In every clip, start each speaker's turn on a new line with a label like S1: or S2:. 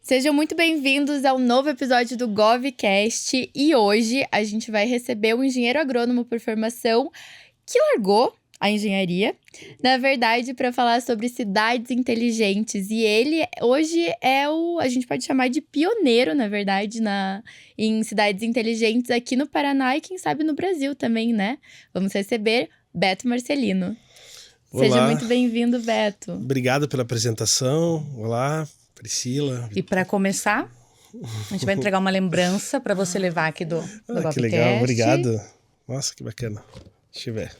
S1: Sejam muito bem-vindos ao novo episódio do GovCast e hoje a gente vai receber um engenheiro agrônomo por formação que largou a engenharia, na verdade, para falar sobre cidades inteligentes. E ele hoje é a gente pode chamar de pioneiro, na verdade, em cidades inteligentes aqui no Paraná e quem sabe no Brasil também, né? Vamos receber Beto Marcelino.
S2: Olá.
S1: Seja muito bem-vindo, Beto.
S2: Obrigado pela apresentação. Olá, Priscila.
S3: E para começar, a gente vai entregar uma lembrança para você levar aqui do GovCast.
S2: Que legal, obrigado. Nossa, que bacana. Deixa eu ver.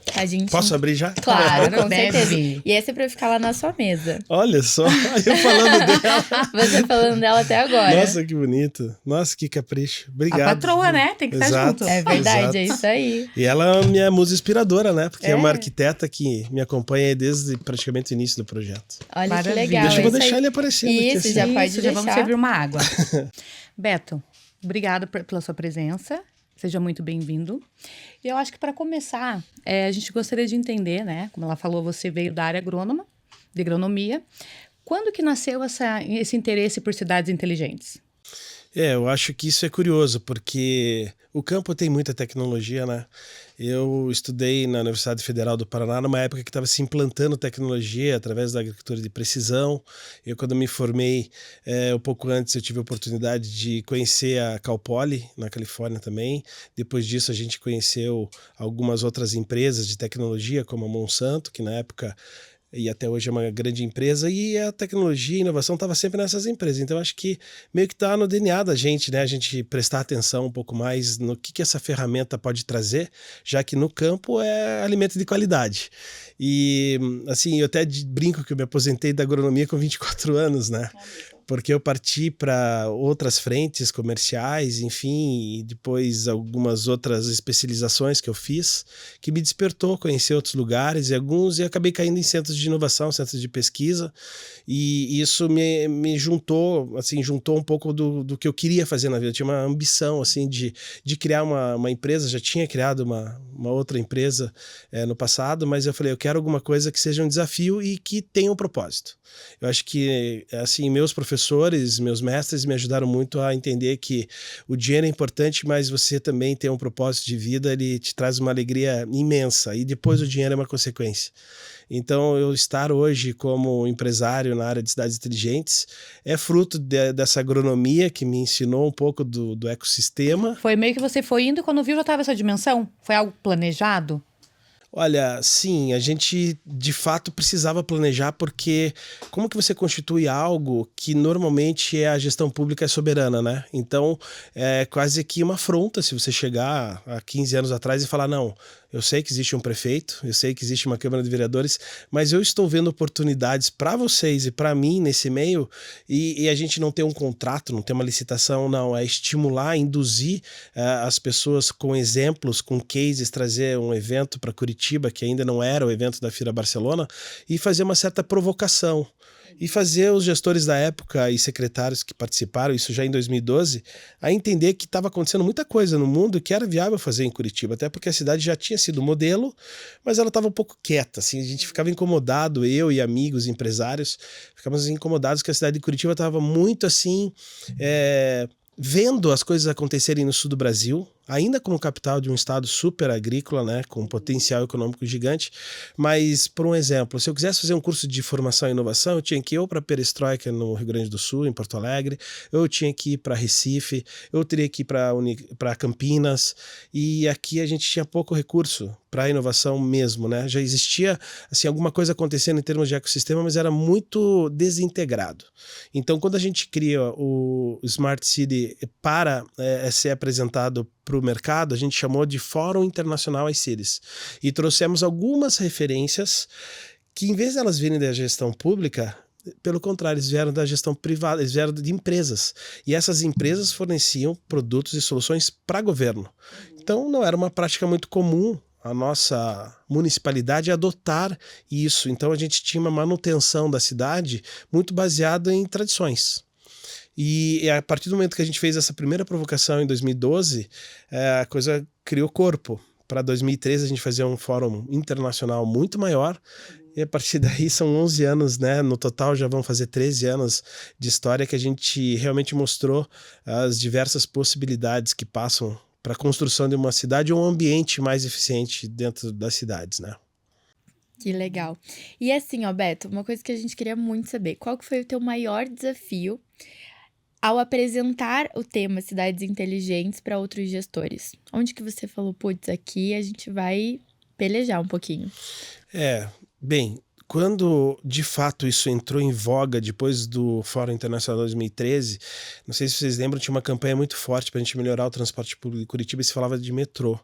S2: Posso abrir já?
S1: Claro, com
S3: deve.
S1: certeza. E esse é pra ficar lá na sua mesa.
S2: Olha só, eu falando dela.
S1: Você falando dela até agora.
S2: Nossa, que bonito. Nossa, que capricho. Obrigado.
S3: A patroa, né? Tem que estar junto.
S1: É verdade,
S2: Exato.
S1: É isso aí.
S2: E ela é minha musa inspiradora, né? Porque é uma arquiteta que me acompanha desde praticamente o início do projeto.
S1: Olha
S3: Maravilha.
S1: que legal.
S2: Eu vou deixar ele aparecendo aqui.
S1: Isso, já pode
S3: já
S1: deixar.
S3: vamos servir uma água. Beto, obrigado pela sua presença. Seja muito bem-vindo. E eu acho que para começar, a gente gostaria de entender, né? Como ela falou, você veio da área de agronomia. Quando que nasceu esse interesse por cidades inteligentes?
S2: Eu acho que isso é curioso, porque o campo tem muita tecnologia, né? Eu estudei na Universidade Federal do Paraná numa época que estava se implantando tecnologia através da agricultura de precisão. Eu, quando me formei, um pouco antes, eu tive a oportunidade de conhecer a Cal Poly, na Califórnia também. Depois disso, a gente conheceu algumas outras empresas de tecnologia, como a Monsanto, que na época e até hoje é uma grande empresa, e a tecnologia e a inovação estava sempre nessas empresas. Então, acho que meio que está no DNA da gente, né? A gente prestar atenção um pouco mais no que essa ferramenta pode trazer, já que no campo é alimento de qualidade. E, assim, eu até brinco que eu me aposentei da agronomia com 24 anos, né? Porque eu parti para outras frentes comerciais, enfim, e depois algumas outras especializações que eu fiz, que me despertou conhecer outros lugares e acabei caindo em centros de inovação, centros de pesquisa, e isso me juntou, assim, juntou um pouco do que eu queria fazer na vida. Eu tinha uma ambição, assim, de criar uma empresa, já tinha criado uma outra empresa no passado, mas eu falei, eu quero alguma coisa que seja um desafio e que tenha um propósito. Eu acho que, assim, meus professores, meus mestres me ajudaram muito a entender que o dinheiro é importante, mas você também tem um propósito de vida, ele te traz uma alegria imensa e depois o dinheiro é uma consequência. Então, eu estar hoje como empresário na área de cidades inteligentes é fruto dessa agronomia que me ensinou um pouco do ecossistema.
S3: Foi meio que você foi indo e quando viu já estava essa dimensão? Foi algo planejado?
S2: Olha, sim, a gente de fato precisava planejar, porque como que você constitui algo que normalmente a gestão pública é soberana, né? Então é quase que uma afronta se você chegar há 15 anos atrás e falar, não, eu sei que existe um prefeito, eu sei que existe uma Câmara de Vereadores, mas eu estou vendo oportunidades para vocês e para mim nesse meio, e a gente não tem um contrato, não tem uma licitação, não, é estimular, induzir as pessoas com exemplos, com cases, trazer um evento para Curitiba, que ainda não era o evento da Fira Barcelona, e fazer uma certa provocação. E fazer os gestores da época e secretários que participaram, isso já em 2012, a entender que estava acontecendo muita coisa no mundo que era viável fazer em Curitiba, até porque a cidade já tinha sido modelo, mas ela estava um pouco quieta, assim, a gente ficava incomodado, eu e amigos, empresários, ficávamos incomodados que a cidade de Curitiba estava muito assim, vendo as coisas acontecerem no sul do Brasil, ainda como capital de um estado super agrícola, né, com um potencial econômico gigante, mas, por um exemplo, se eu quisesse fazer um curso de formação e inovação, eu tinha que ir ou para Perestroika, no Rio Grande do Sul, em Porto Alegre, eu tinha que ir para Recife, eu teria que ir para Campinas, e aqui a gente tinha pouco recurso para a inovação mesmo, né? Já existia assim, alguma coisa acontecendo em termos de ecossistema, mas era muito desintegrado. Então, quando a gente cria o Smart City para ser apresentado para o mercado, a gente chamou de Fórum Internacional iCities e trouxemos algumas referências que, em vez de elas virem da gestão pública, pelo contrário, eles vieram da gestão privada, eles vieram de empresas, e essas empresas forneciam produtos e soluções para governo. Então não era uma prática muito comum a nossa municipalidade adotar isso. Então a gente tinha uma manutenção da cidade muito baseada em tradições. E a partir do momento que a gente fez essa primeira provocação em 2012, a coisa criou corpo. para 2013 a gente fazer um fórum internacional muito maior. E a partir daí são 11 anos, né? No total já vão fazer 13 anos de história que a gente realmente mostrou as diversas possibilidades que passam para a construção de uma cidade ou um ambiente mais eficiente dentro das cidades, né?
S1: Que legal. E assim, ó, Beto, uma coisa que a gente queria muito saber, qual que foi o teu maior desafio ao apresentar o tema Cidades Inteligentes para outros gestores? Onde que você falou, putz, aqui a gente vai pelejar um pouquinho?
S2: Bem, quando de fato isso entrou em voga depois do Fórum Internacional 2013, não sei se vocês lembram, tinha uma campanha muito forte para a gente melhorar o transporte público em Curitiba e se falava de metrô.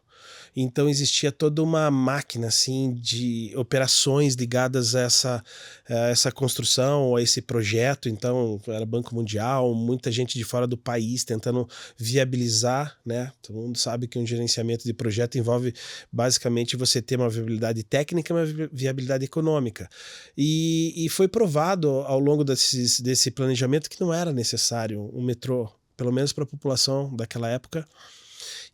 S2: Então existia toda uma máquina assim, de operações ligadas a essa construção, a esse projeto. Então era Banco Mundial, muita gente de fora do país tentando viabilizar, né? Todo mundo sabe que um gerenciamento de projeto envolve basicamente você ter uma viabilidade técnica e uma viabilidade econômica. E foi provado ao longo desse planejamento que não era necessário um metrô, pelo menos para a população daquela época,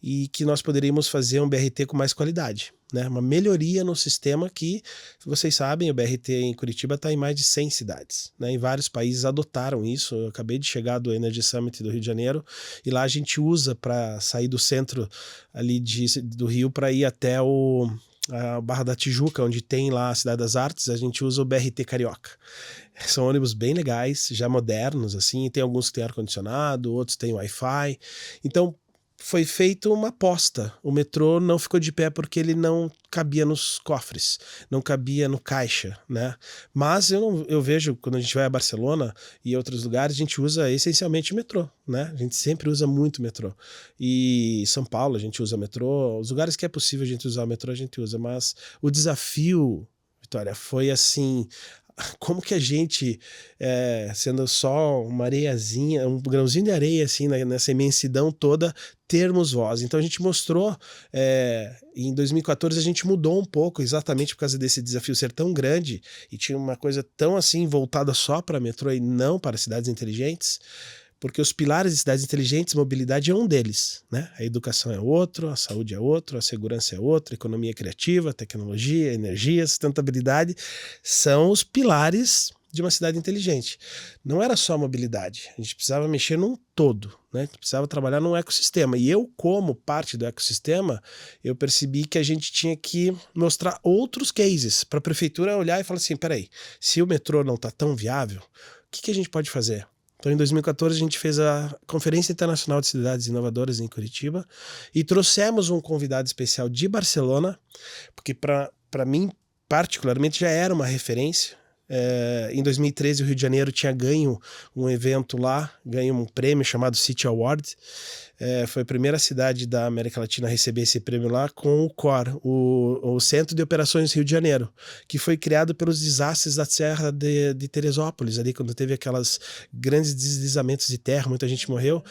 S2: e que nós poderíamos fazer um BRT com mais qualidade, né? Uma melhoria no sistema que, vocês sabem, o BRT em Curitiba está em mais de 100 cidades, né? Em vários países adotaram isso. Eu acabei de chegar do Energy Summit do Rio de Janeiro e lá a gente usa para sair do centro ali do Rio para ir até a Barra da Tijuca, onde tem lá a Cidade das Artes. A gente usa o BRT Carioca. São ônibus bem legais, já modernos, assim, tem alguns que têm ar-condicionado, outros têm Wi-Fi. Então, foi feita uma aposta. O metrô não ficou de pé porque ele não cabia nos cofres, não cabia no caixa, né? Mas eu vejo, quando a gente vai a Barcelona e outros lugares, a gente usa essencialmente o metrô, né? A gente sempre usa muito metrô. E São Paulo a gente usa metrô, os lugares que é possível a gente usar o metrô a gente usa, mas o desafio, Vitória, foi assim... Como que a gente, sendo só uma areiazinha, um grãozinho de areia assim, nessa imensidão toda, termos voz. Então a gente mostrou, em 2014 a gente mudou um pouco, exatamente por causa desse desafio ser tão grande e tinha uma coisa tão assim voltada só para metrô e não para cidades inteligentes. Porque os pilares de cidades inteligentes, mobilidade é um deles, né? A educação é outro, a saúde é outro, a segurança é outro, a economia criativa, tecnologia, energia, sustentabilidade, são os pilares de uma cidade inteligente. Não era só mobilidade, a gente precisava mexer num todo, né? A gente precisava trabalhar num ecossistema. E eu, como parte do ecossistema, eu percebi que a gente tinha que mostrar outros cases para a prefeitura olhar e falar assim, peraí, se o metrô não está tão viável, o que a gente pode fazer? Então, em 2014, a gente fez a Conferência Internacional de Cidades Inovadoras em Curitiba e trouxemos um convidado especial de Barcelona, porque para mim, particularmente, já era uma referência. Em 2013, o Rio de Janeiro tinha ganho um evento lá, ganhou um prêmio chamado City Award. Foi a primeira cidade da América Latina a receber esse prêmio lá com o COR, o Centro de Operações Rio de Janeiro, que foi criado pelos desastres da Serra de Teresópolis, ali quando teve aquelas grandes deslizamentos de terra, muita gente morreu.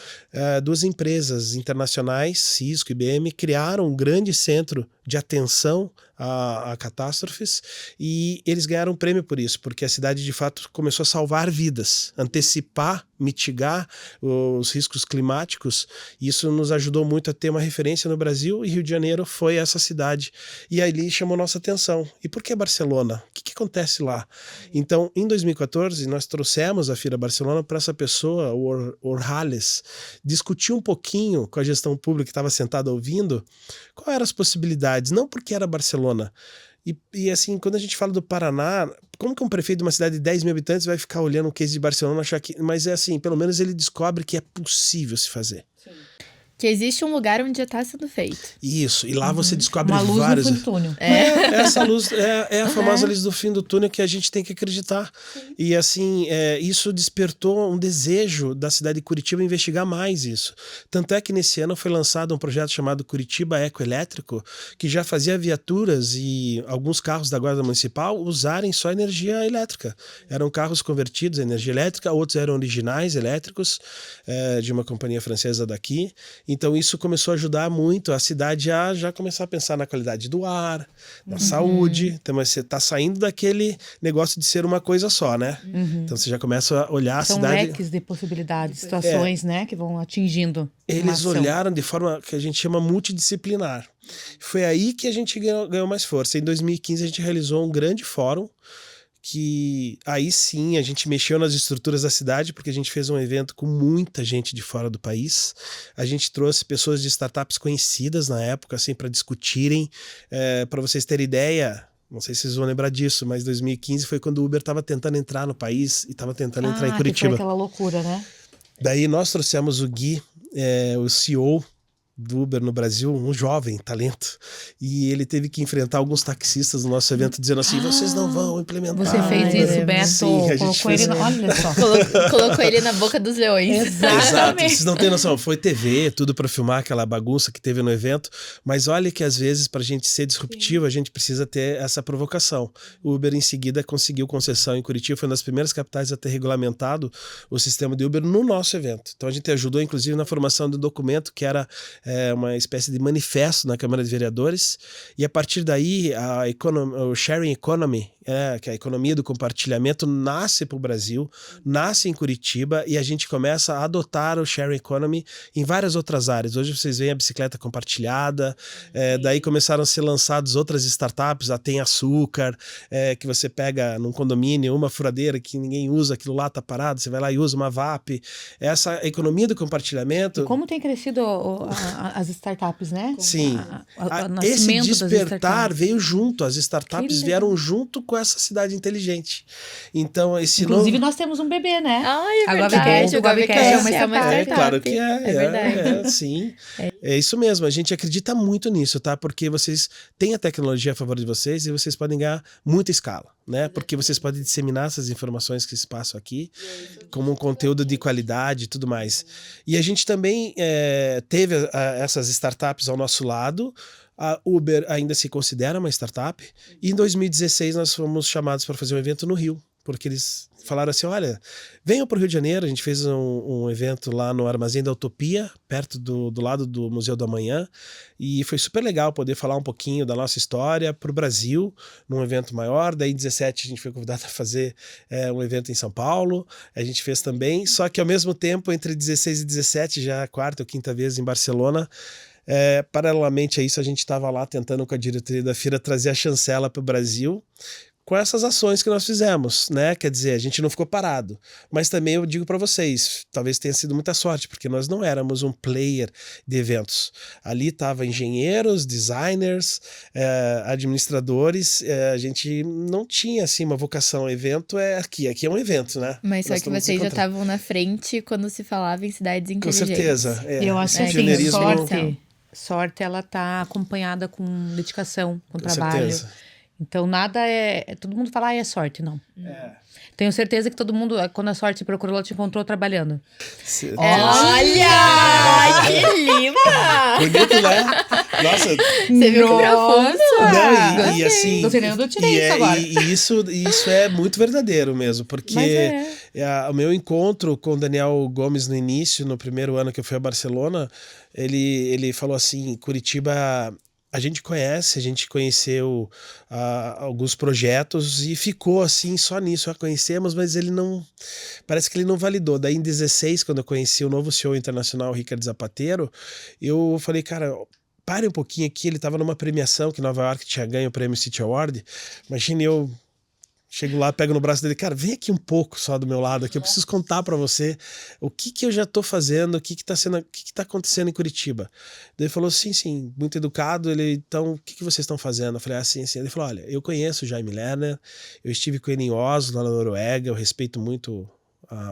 S2: Duas empresas internacionais, Cisco e IBM, criaram um grande centro de atenção a catástrofes e eles ganharam um prêmio por isso, porque a cidade de fato começou a salvar vidas, antecipar, mitigar os riscos climáticos. Isso nos ajudou muito a ter uma referência no Brasil e Rio de Janeiro foi essa cidade. E ali chamou nossa atenção. E por que Barcelona? O que acontece lá? Então, em 2014, nós trouxemos a Fira Barcelona para essa pessoa, o Orhales, discutir um pouquinho com a gestão pública que estava sentada ouvindo quais eram as possibilidades, não porque era Barcelona. E assim, quando a gente fala do Paraná, como que um prefeito de uma cidade de 10 mil habitantes vai ficar olhando o case de Barcelona, achar que... Mas é assim, pelo menos ele descobre que é possível se fazer.
S1: Sim. Que existe um lugar onde já está sendo feito.
S2: Isso, e lá você descobre
S3: uma luz
S2: vários...
S3: no fim do túnel.
S2: Essa luz é a famosa luz do fim do túnel que a gente tem que acreditar. Sim. E assim, isso despertou um desejo da cidade de Curitiba investigar mais isso. Tanto é que nesse ano foi lançado um projeto chamado Curitiba Ecoelétrico, que já fazia viaturas e alguns carros da Guarda Municipal usarem só energia elétrica. Eram carros convertidos a energia elétrica, outros eram originais elétricos, de uma companhia francesa daqui. Então isso começou a ajudar muito a cidade a já começar a pensar na qualidade do ar, na saúde. Então você está saindo daquele negócio de ser uma coisa só, né? Então você já começa a olhar a cidade...
S3: São leques de possibilidades, situações, né? Que vão atingindo.
S2: Eles olharam de forma que a gente chama multidisciplinar. Foi aí que a gente ganhou mais força. Em 2015 a gente realizou um grande fórum, que aí sim a gente mexeu nas estruturas da cidade, porque a gente fez um evento com muita gente de fora do país. A gente trouxe pessoas de startups conhecidas na época, assim, para discutirem. Para vocês terem ideia, não sei se vocês vão lembrar disso, mas 2015 foi quando o Uber estava tentando entrar no país e estava tentando entrar em Curitiba.
S3: Que foi aquela loucura, né?
S2: Daí nós trouxemos o Gui, o CEO do Uber no Brasil, um jovem talento, e ele teve que enfrentar alguns taxistas no nosso evento dizendo assim, vocês não vão implementar.
S3: Você fez isso, Beto.
S2: Sim, a gente
S3: colocou
S2: fez...
S3: ele, olha só.
S1: Colocou ele na boca dos leões.
S2: Exato, vocês não têm noção, foi TV, tudo para filmar aquela bagunça que teve no evento, mas olha que às vezes pra gente ser disruptivo, a gente precisa ter essa provocação. O Uber em seguida conseguiu concessão em Curitiba, foi uma das primeiras capitais a ter regulamentado o sistema de Uber no nosso evento. Então a gente ajudou inclusive na formação do documento que era uma espécie de manifesto na Câmara de Vereadores, e a partir daí o sharing economy, que é a economia do compartilhamento, nasce para o Brasil, nasce em Curitiba, e a gente começa a adotar o sharing economy em várias outras áreas. Hoje vocês veem a bicicleta compartilhada, daí começaram a ser lançadas outras startups, a Tem Açúcar, que você pega num condomínio uma furadeira que ninguém usa, aquilo lá tá parado, você vai lá e usa uma VAP. Essa economia do compartilhamento...
S3: E como tem crescido as startups, né?
S2: Sim.
S3: O
S2: esse
S3: nascimento
S2: despertar veio junto, as startups vieram junto com essa cidade inteligente. Então,
S3: Inclusive, nós temos um bebê, né?
S1: Ai, é
S3: A
S1: verdade.
S3: O GovCast é uma startup.
S2: É claro que
S1: É verdade.
S2: Sim. É isso mesmo, a gente acredita muito nisso, tá? Porque vocês têm a tecnologia a favor de vocês e vocês podem ganhar muita escala, né? Porque vocês podem disseminar essas informações que se passam aqui como um conteúdo de qualidade e tudo mais. E a gente também teve essas startups ao nosso lado. A Uber ainda se considera uma startup, e em 2016 nós fomos chamados para fazer um evento no Rio, porque eles falaram assim, olha, venham para o Rio de Janeiro. A gente fez um evento lá no Armazém da Utopia, perto do lado do Museu do Amanhã, e foi super legal poder falar um pouquinho da nossa história para o Brasil, num evento maior. Daí em 17 a gente foi convidado a fazer um evento em São Paulo, a gente fez também, só que ao mesmo tempo, entre 16 e 17, já a quarta ou quinta vez em Barcelona, paralelamente a isso, a gente estava lá tentando com a diretoria da feira trazer a chancela para o Brasil, com essas ações que nós fizemos, né? Quer dizer, a gente não ficou parado. Mas também eu digo para vocês, talvez tenha sido muita sorte, porque nós não éramos um player de eventos. Ali estavam engenheiros, designers, administradores, a gente não tinha assim uma vocação. Evento aqui é um evento, né?
S1: Mas só que vocês já estavam na frente quando se falava em cidades inteligentes.
S2: Com certeza.
S3: Eu acho que assim, sorte ela tá acompanhada com dedicação, com trabalho. Certeza. Então, nada todo mundo fala, é sorte, não. Tenho certeza que todo mundo, quando a sorte procurou, ela te encontrou trabalhando.
S1: Olha! Que linda!
S2: Bonito, né? Nossa.
S1: Você viu que profundo?
S2: Não, e assim...
S3: Tô querendo tirar isso agora.
S2: E isso é muito verdadeiro mesmo, porque o meu encontro com o Daniel Gomes no início, no primeiro ano que eu fui a Barcelona, ele falou assim, Curitiba... A gente conheceu alguns projetos e ficou assim só nisso, já conhecemos, mas parece que ele não validou. Daí em 16, quando eu conheci o novo CEO internacional, Ricardo Zapateiro, eu falei, cara, pare um pouquinho aqui, ele estava numa premiação que Nova York tinha ganho o prêmio City Award, imagine eu... Chego lá, pego no braço dele, cara, vem aqui um pouco só do meu lado aqui, eu preciso contar pra você o que eu já tô fazendo, o que tá acontecendo em Curitiba. Daí ele falou, sim, muito educado, então, o que vocês estão fazendo? Eu falei, assim. Ele falou, olha, eu conheço o Jaime Lerner, eu estive com ele em Oslo, lá na Noruega, eu respeito muito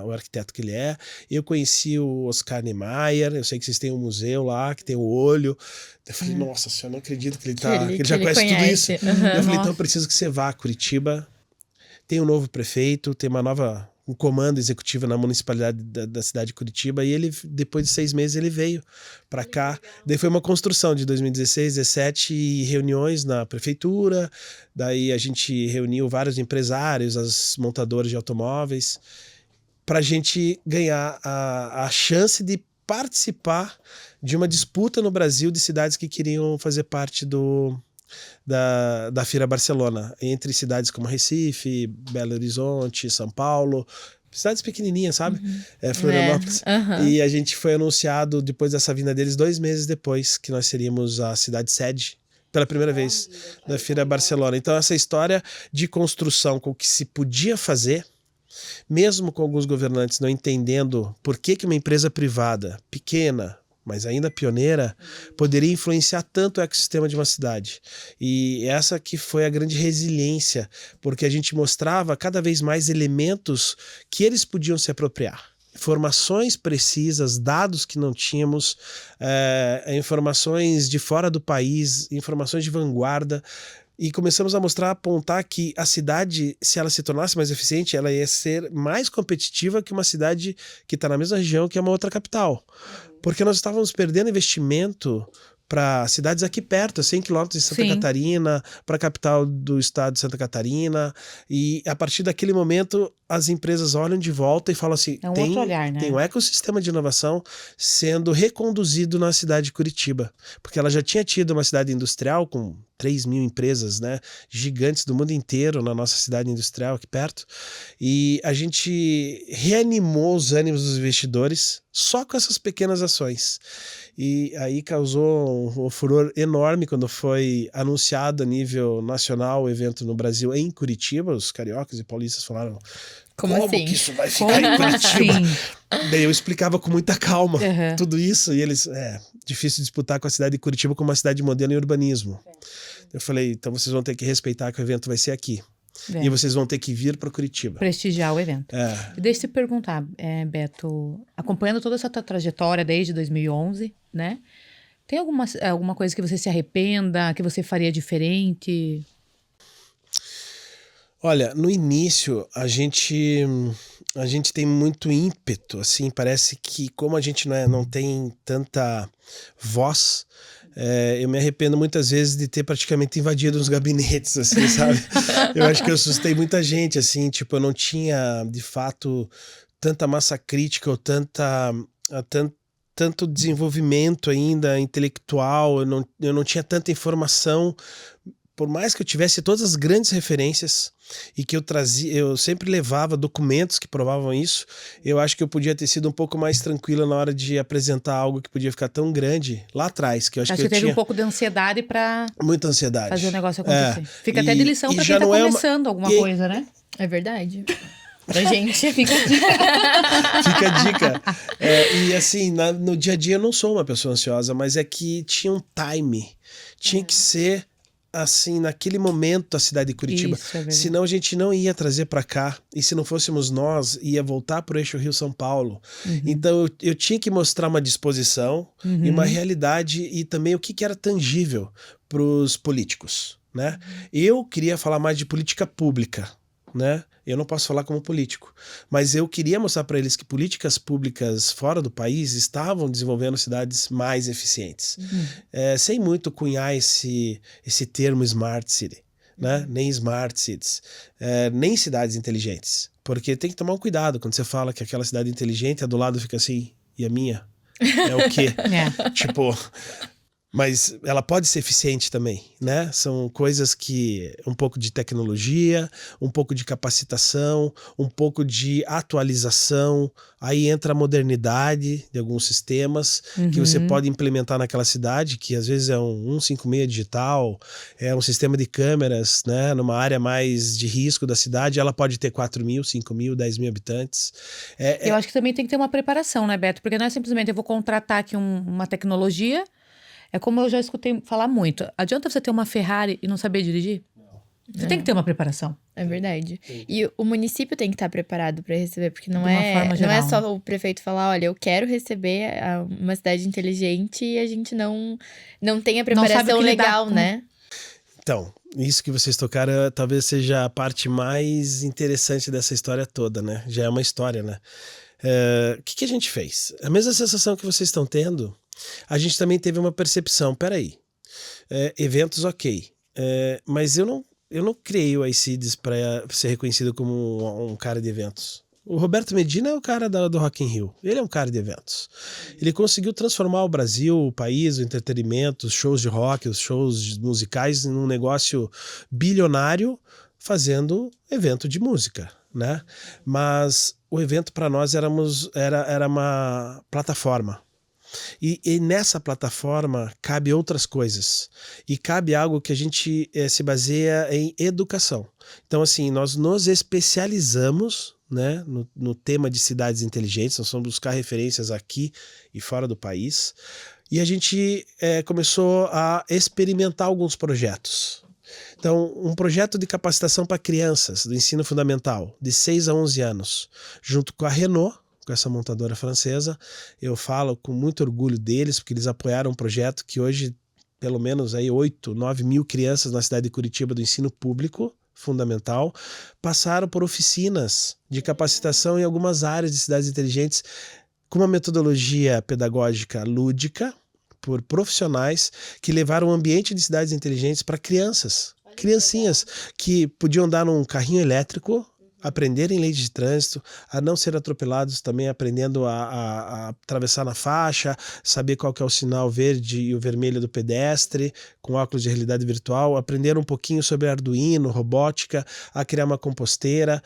S2: o arquiteto que ele é. Eu conheci o Oscar Niemeyer, eu sei que vocês têm um museu lá, que tem o olho. Eu falei, nossa senhora, não acredito que ele já conhece tudo isso. Eu falei, então eu preciso que você vá a Curitiba. Tem um novo prefeito, tem um comando executivo na municipalidade da cidade de Curitiba, e ele, depois de 6 meses, ele veio para cá. Daí foi uma construção de 2016, 2017, reuniões na prefeitura, daí a gente reuniu vários empresários, as montadoras de automóveis, para a gente ganhar a chance de participar de uma disputa no Brasil de cidades que queriam fazer parte da Feira Barcelona, entre cidades como Recife, Belo Horizonte, São Paulo, cidades pequenininhas, sabe? Florianópolis. E a gente foi anunciado, depois dessa vinda deles, 2 meses depois, que nós seríamos a cidade sede, pela primeira vez, da Feira Barcelona. Então, essa história de construção com o que se podia fazer, mesmo com alguns governantes não entendendo por que uma empresa privada, pequena, mas ainda pioneira, poderia influenciar tanto o ecossistema de uma cidade. E essa que foi a grande resiliência, porque a gente mostrava cada vez mais elementos que eles podiam se apropriar. Informações precisas, dados que não tínhamos, informações de fora do país, informações de vanguarda. E começamos a mostrar, apontar que a cidade, se ela se tornasse mais eficiente, ela ia ser mais competitiva que uma cidade que está na mesma região que é uma outra capital. Porque nós estávamos perdendo investimento para cidades aqui perto, 100 quilômetros de Santa Catarina, para a capital do estado de Santa Catarina. E a partir daquele momento, as empresas olham de volta e falam assim,
S3: outro olhar, né?
S2: Tem um ecossistema de inovação sendo reconduzido na cidade de Curitiba. Porque ela já tinha tido uma cidade industrial com 3.000 empresas, né, gigantes do mundo inteiro na nossa cidade industrial aqui perto. E a gente reanimou os ânimos dos investidores só com essas pequenas ações. E aí causou um furor enorme quando foi anunciado a nível nacional o evento no Brasil em Curitiba. Os cariocas e paulistas falaram, como assim? Que isso vai ficar em Curitiba? Daí eu explicava com muita calma tudo isso, e eles, difícil disputar com a cidade de Curitiba como uma cidade moderna em urbanismo. Eu falei, então vocês vão ter que respeitar que o evento vai ser aqui. E vocês vão ter que vir para Curitiba.
S3: Prestigiar o evento. Deixa eu te perguntar, Beto, acompanhando toda essa tua trajetória desde 2011, né? Tem alguma coisa que você se arrependa, que você faria diferente?
S2: Olha, no início a gente tem muito ímpeto, assim, parece que como a gente não tem tanta voz, eu me arrependo muitas vezes de ter praticamente invadido os gabinetes, assim, sabe? Eu acho que eu assustei muita gente, assim, tipo, eu não tinha, de fato, tanta massa crítica ou tanto desenvolvimento ainda intelectual, eu não tinha tanta informação. Por mais que eu tivesse todas as grandes referências e que eu sempre levava documentos que provavam isso, eu acho que eu podia ter sido um pouco mais tranquila na hora de apresentar algo que podia ficar tão grande lá atrás. Que eu acho que eu
S3: teve
S2: tinha
S3: um pouco de ansiedade para
S2: muita ansiedade.
S3: Fazer o negócio acontecer. Fica até de lição para quem tá começando alguma coisa, né?
S1: É verdade. Pra gente, fica a dica.
S2: Fica a dica. E assim, no dia a dia eu não sou uma pessoa ansiosa, mas é que tinha um time. Tinha que ser assim, naquele momento a cidade de Curitiba. Senão a gente não ia trazer para cá. E se não fôssemos nós, ia voltar pro eixo Rio-São Paulo. Então eu tinha que mostrar uma disposição e uma realidade e também o que era tangível pros políticos, né? Eu queria falar mais de política pública, né? Eu não posso falar como político, mas eu queria mostrar para eles que políticas públicas fora do país estavam desenvolvendo cidades mais eficientes. Sem muito cunhar esse termo Smart City, né? Nem Smart Cities, nem cidades inteligentes. Porque tem que tomar um cuidado quando você fala que aquela cidade inteligente, a do lado fica assim, e a minha? É o quê? Tipo... Mas ela pode ser eficiente também, né? São coisas que... Um pouco de tecnologia, um pouco de capacitação, um pouco de atualização. Aí entra a modernidade de alguns sistemas que você pode implementar naquela cidade, que às vezes é um 156 digital, é um sistema de câmeras, né? Numa área mais de risco da cidade, ela pode ter 4.000, 5.000, 10.000 habitantes.
S3: Eu acho que também tem que ter uma preparação, né, Beto? Porque não é simplesmente eu vou contratar aqui uma tecnologia... É como eu já escutei falar muito. Adianta você ter uma Ferrari e não saber dirigir? Você tem que ter uma preparação.
S1: É verdade. E o município tem que estar preparado para receber, porque não é só o prefeito falar, olha, eu quero receber uma cidade inteligente e a gente não tem a preparação legal, né?
S2: Então, isso que vocês tocaram talvez seja a parte mais interessante dessa história toda, né? Já é uma história, né? O que a gente fez? A mesma sensação que vocês estão tendo, a gente também teve uma percepção, peraí, eventos ok, mas eu não criei o iCities para ser reconhecido como um cara de eventos. O Roberto Medina é o cara do Rock in Rio, ele é um cara de eventos. Ele conseguiu transformar o Brasil, o país, o entretenimento, os shows de rock, os shows musicais num negócio bilionário fazendo evento de música. né? Mas o evento para nós era uma plataforma. E nessa plataforma cabe outras coisas. E cabe algo que a gente se baseia em educação. Então, assim, nós nos especializamos, né, no tema de cidades inteligentes. Nós vamos buscar referências aqui e fora do país. E a gente começou a experimentar alguns projetos. Então, um projeto de capacitação para crianças do ensino fundamental, de 6 a 11 anos, junto com a Renault, com essa montadora francesa. Eu falo com muito orgulho deles, porque eles apoiaram um projeto que hoje, pelo menos aí 8, 9 mil crianças na cidade de Curitiba do ensino público fundamental passaram por oficinas de capacitação em algumas áreas de cidades inteligentes com uma metodologia pedagógica lúdica, por profissionais que levaram o ambiente de cidades inteligentes para criancinhas que podiam andar num carrinho elétrico, aprenderem lei de trânsito, a não ser atropelados, também aprendendo a atravessar na faixa, saber qual que é o sinal verde e o vermelho do pedestre, com óculos de realidade virtual, aprenderam um pouquinho sobre Arduino, robótica, a criar uma composteira,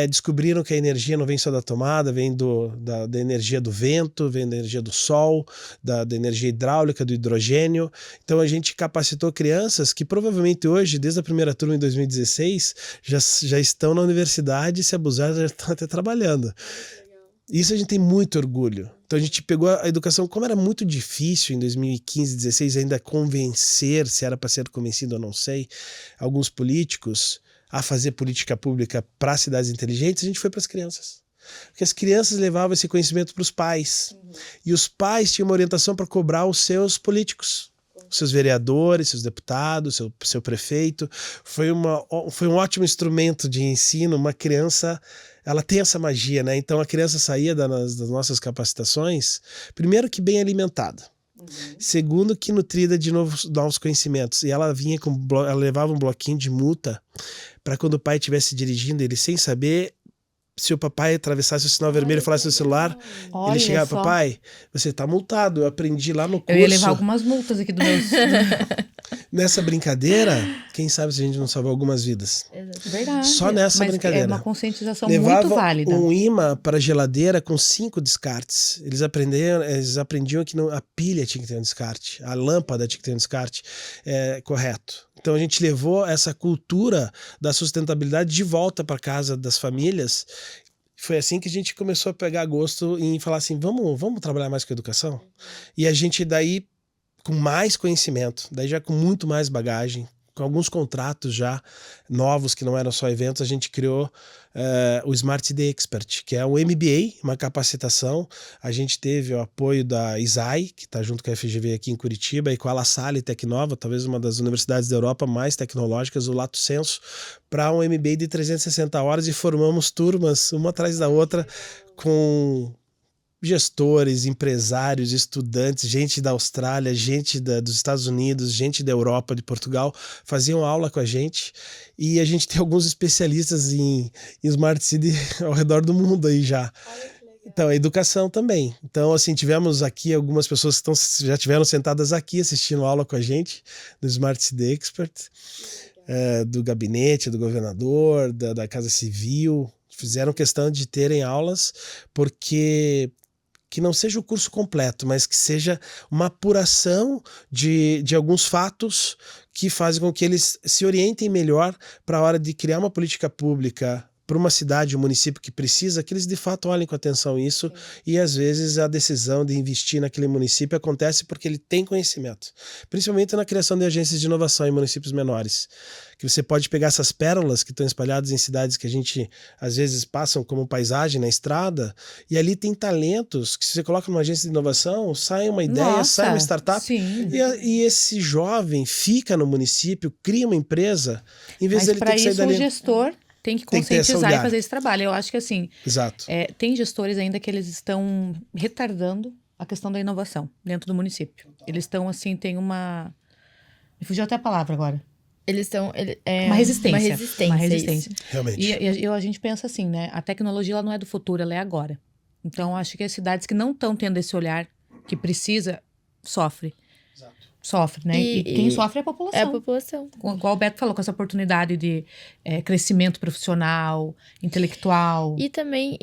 S2: descobriram que a energia não vem só da tomada, vem da energia do vento, vem da energia do sol, da energia hidráulica, do hidrogênio. Então a gente capacitou crianças que provavelmente hoje, desde a primeira turma em 2016, já estão na universidade, se abusar, já estão até trabalhando. Isso a gente tem muito orgulho. Então a gente pegou a educação, como era muito difícil em 2015, 2016 ainda convencer, se era para ser convencido ou não sei, alguns políticos a fazer política pública para cidades inteligentes, a gente foi para as crianças. Porque as crianças levavam esse conhecimento para os pais. E os pais tinham uma orientação para cobrar os seus políticos. Seus vereadores, seus deputados, seu prefeito. Foi um ótimo instrumento de ensino. Uma criança, ela tem essa magia, né? Então a criança saía das nossas capacitações, primeiro que bem alimentada. Segundo que nutrida de novos conhecimentos. E ela ela levava um bloquinho de multa para quando o pai estivesse dirigindo, ele sem saber, se o papai atravessasse o sinal vermelho e falasse no celular, ele chegava, papai, você tá multado, eu aprendi lá no curso.
S3: Eu ia levar algumas multas aqui do meu...
S2: Nessa brincadeira, quem sabe se a gente não salvou algumas vidas.
S3: Verdade.
S2: Só nessa brincadeira.
S3: É uma conscientização
S2: Levava
S3: muito válida.
S2: um imã para a geladeira com 5 descartes. Eles aprendiam que a pilha tinha que ter um descarte, a lâmpada tinha que ter um descarte correto. Então a gente levou essa cultura da sustentabilidade de volta para casa das famílias. Foi assim que a gente começou a pegar gosto em falar assim, vamos trabalhar mais com educação? E a gente daí, com mais conhecimento, daí já com muito mais bagagem, com alguns contratos já novos que não eram só eventos, a gente criou o Smart City Expert, que é um MBA, uma capacitação. A gente teve o apoio da ISAI, que está junto com a FGV aqui em Curitiba, e com a La Salle Tecnova, talvez uma das universidades da Europa mais tecnológicas, o Lato Senso, para um MBA de 360 horas, e formamos turmas, uma atrás da outra, com gestores, empresários, estudantes, gente da Austrália, gente dos Estados Unidos, gente da Europa, de Portugal, faziam aula com a gente, e a gente tem alguns especialistas em Smart City ao redor do mundo aí já. Então, a educação também. Então, assim, tivemos aqui algumas pessoas que já estiveram sentadas aqui assistindo aula com a gente, do Smart City Expert, do gabinete, do governador, da Casa Civil. Fizeram questão de terem aulas, porque que não seja o curso completo, mas que seja uma apuração de alguns fatos que fazem com que eles se orientem melhor para a hora de criar uma política pública para uma cidade, um município que precisa, que eles de fato olhem com atenção isso. Sim. E às vezes a decisão de investir naquele município acontece porque ele tem conhecimento, principalmente na criação de agências de inovação em municípios menores, que você pode pegar essas pérolas que estão espalhadas em cidades que a gente às vezes passam como paisagem na estrada, e ali tem talentos que se você coloca numa agência de inovação, sai uma ideia, sai uma startup, e esse jovem fica no município, cria uma empresa, em vez dele ter que sair dali.
S3: Mas para isso o gestor tem que conscientizar e fazer esse trabalho. Eu acho que assim,
S2: exato.
S3: Tem gestores ainda que eles estão retardando a questão da inovação dentro do município. Eles estão assim, tem uma... Me fugiu até a palavra agora.
S1: Eles estão...
S3: Uma resistência.
S1: Uma resistência.
S2: Realmente.
S3: E a gente pensa assim, né? A tecnologia ela não é do futuro, ela é agora. Então, acho que as cidades que não estão tendo esse olhar que precisa, sofrem.
S2: Exato.
S3: sofre, né? E quem sofre é a população.
S1: É a população.
S3: Igual o Beto falou, com essa oportunidade de crescimento profissional, intelectual.
S1: E também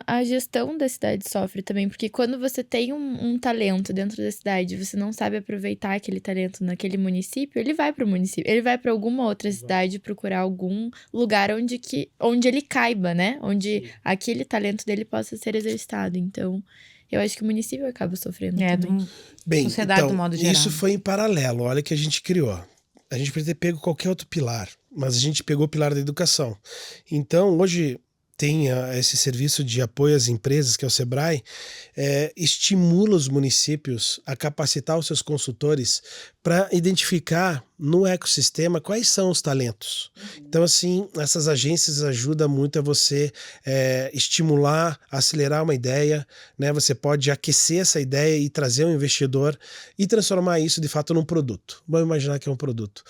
S1: a gestão da cidade sofre também, porque quando você tem um talento dentro da cidade, você não sabe aproveitar aquele talento naquele município, ele vai para o município, ele vai para alguma outra cidade procurar algum lugar onde ele caiba, né? Onde aquele talento dele possa ser exercitado. Então, eu acho que o município acaba sofrendo também.
S2: Bem,
S3: sociedade
S2: então,
S3: do modo geral.
S2: isso foi em paralelo. Olha que a gente criou. A gente poderia ter pego qualquer outro pilar, mas a gente pegou o pilar da educação. Então, hoje tem esse serviço de apoio às empresas, que é o Sebrae, estimula os municípios a capacitar os seus consultores para identificar no ecossistema quais são os talentos. Então, assim, essas agências ajudam muito a você estimular, acelerar uma ideia, né? Você pode aquecer essa ideia e trazer um investidor e transformar isso, de fato, num produto. Vamos imaginar que é um produto.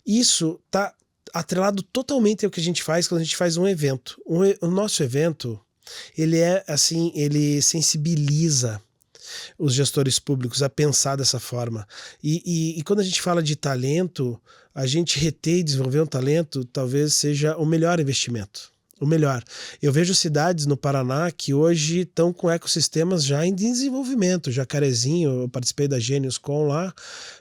S2: Isso está atrelado totalmente ao que a gente faz quando a gente faz um evento. O nosso evento, ele ele sensibiliza os gestores públicos a pensar dessa forma. E quando a gente fala de talento, a gente reter e desenvolver um talento talvez seja o melhor investimento. O melhor. Eu vejo cidades no Paraná que hoje estão com ecossistemas já em desenvolvimento. Jacarezinho, eu participei da GeniusCon lá.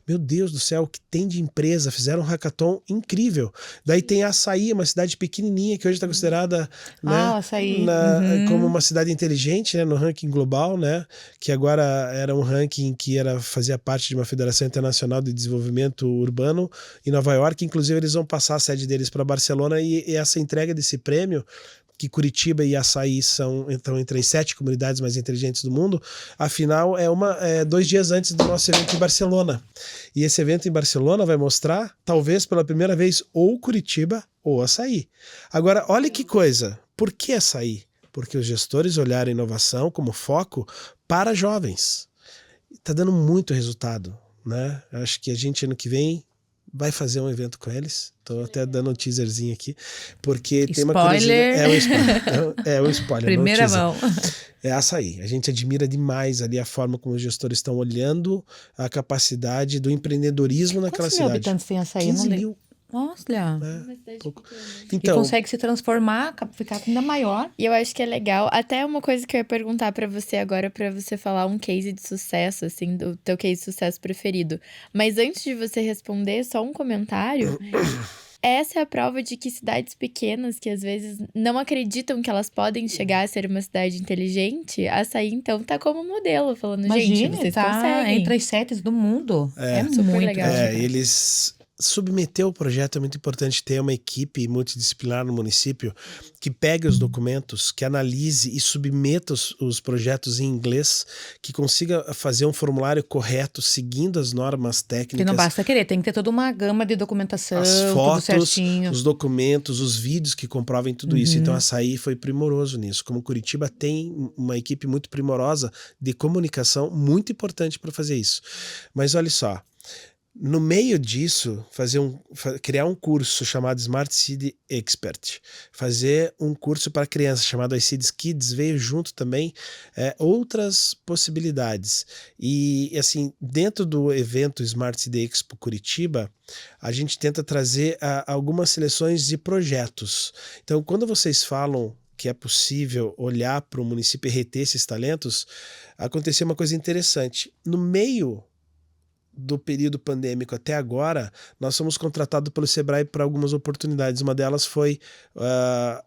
S2: Meu Deus do céu, o que tem de empresa? Fizeram um hackathon incrível. Daí tem Açaí, uma cidade pequenininha que hoje está considerada
S3: Açaí.
S2: como uma cidade inteligente, né, no ranking global, né, que agora era um ranking que fazia parte de uma federação internacional de desenvolvimento urbano em Nova York. Inclusive eles vão passar a sede deles para Barcelona e essa entrega desse prêmio, que Curitiba e Açaí estão entre as 7 comunidades mais inteligentes do mundo, afinal é 2 dias antes do nosso evento em Barcelona. E esse evento em Barcelona vai mostrar, talvez pela primeira vez, ou Curitiba ou Açaí. Agora, olha que coisa, por que Açaí? Porque os gestores olharam a inovação como foco para jovens. Está dando muito resultado, né? Acho que a gente, ano que vem, vai fazer um evento com eles. Estou até dando um teaserzinho aqui, porque tem uma curiosidade. É um spoiler.
S3: Primeira mão.
S2: É Açaí. A gente admira demais ali a forma como os gestores estão olhando a capacidade do empreendedorismo naquela cidade.
S3: Quantos mil habitantes tem Açaí?
S2: 15 mil.
S3: Nossa,
S2: Pouco.
S3: E consegue se transformar, ficar ainda maior.
S1: E eu acho que é legal. Até uma coisa que eu ia perguntar pra você agora, pra você falar um case de sucesso, assim, do teu case de sucesso preferido. Mas antes de você responder, só um comentário. Essa é a prova de que cidades pequenas, que às vezes não acreditam que elas podem chegar a ser uma cidade inteligente, Açaí, então, tá como modelo, falando,
S3: Imagine,
S1: gente, vocês conseguem.
S3: Entre as 7 do mundo. É
S1: super
S3: muito
S1: legal.
S2: Eles submeter o projeto, é muito importante ter uma equipe multidisciplinar no município que pegue os documentos, que analise e submeta os projetos em inglês, que consiga fazer um formulário correto, seguindo as normas técnicas.
S3: Que não basta querer, tem que ter toda uma gama de documentação,
S2: as fotos,
S3: tudo certinho.
S2: os documentos, os vídeos que comprovem tudo isso. Então, a Açaí foi primoroso nisso. Como Curitiba tem uma equipe muito primorosa de comunicação, muito importante para fazer isso. Mas olha só, no meio disso, criar um curso chamado Smart City Expert, fazer um curso para crianças chamado iCities Kids, veio junto também outras possibilidades. E assim, dentro do evento Smart City Expo Curitiba, a gente tenta trazer algumas seleções de projetos. Então, quando vocês falam que é possível olhar para o município e reter esses talentos, aconteceu uma coisa interessante. No meio do período pandêmico até agora, nós fomos contratados pelo Sebrae para algumas oportunidades. Uma delas foi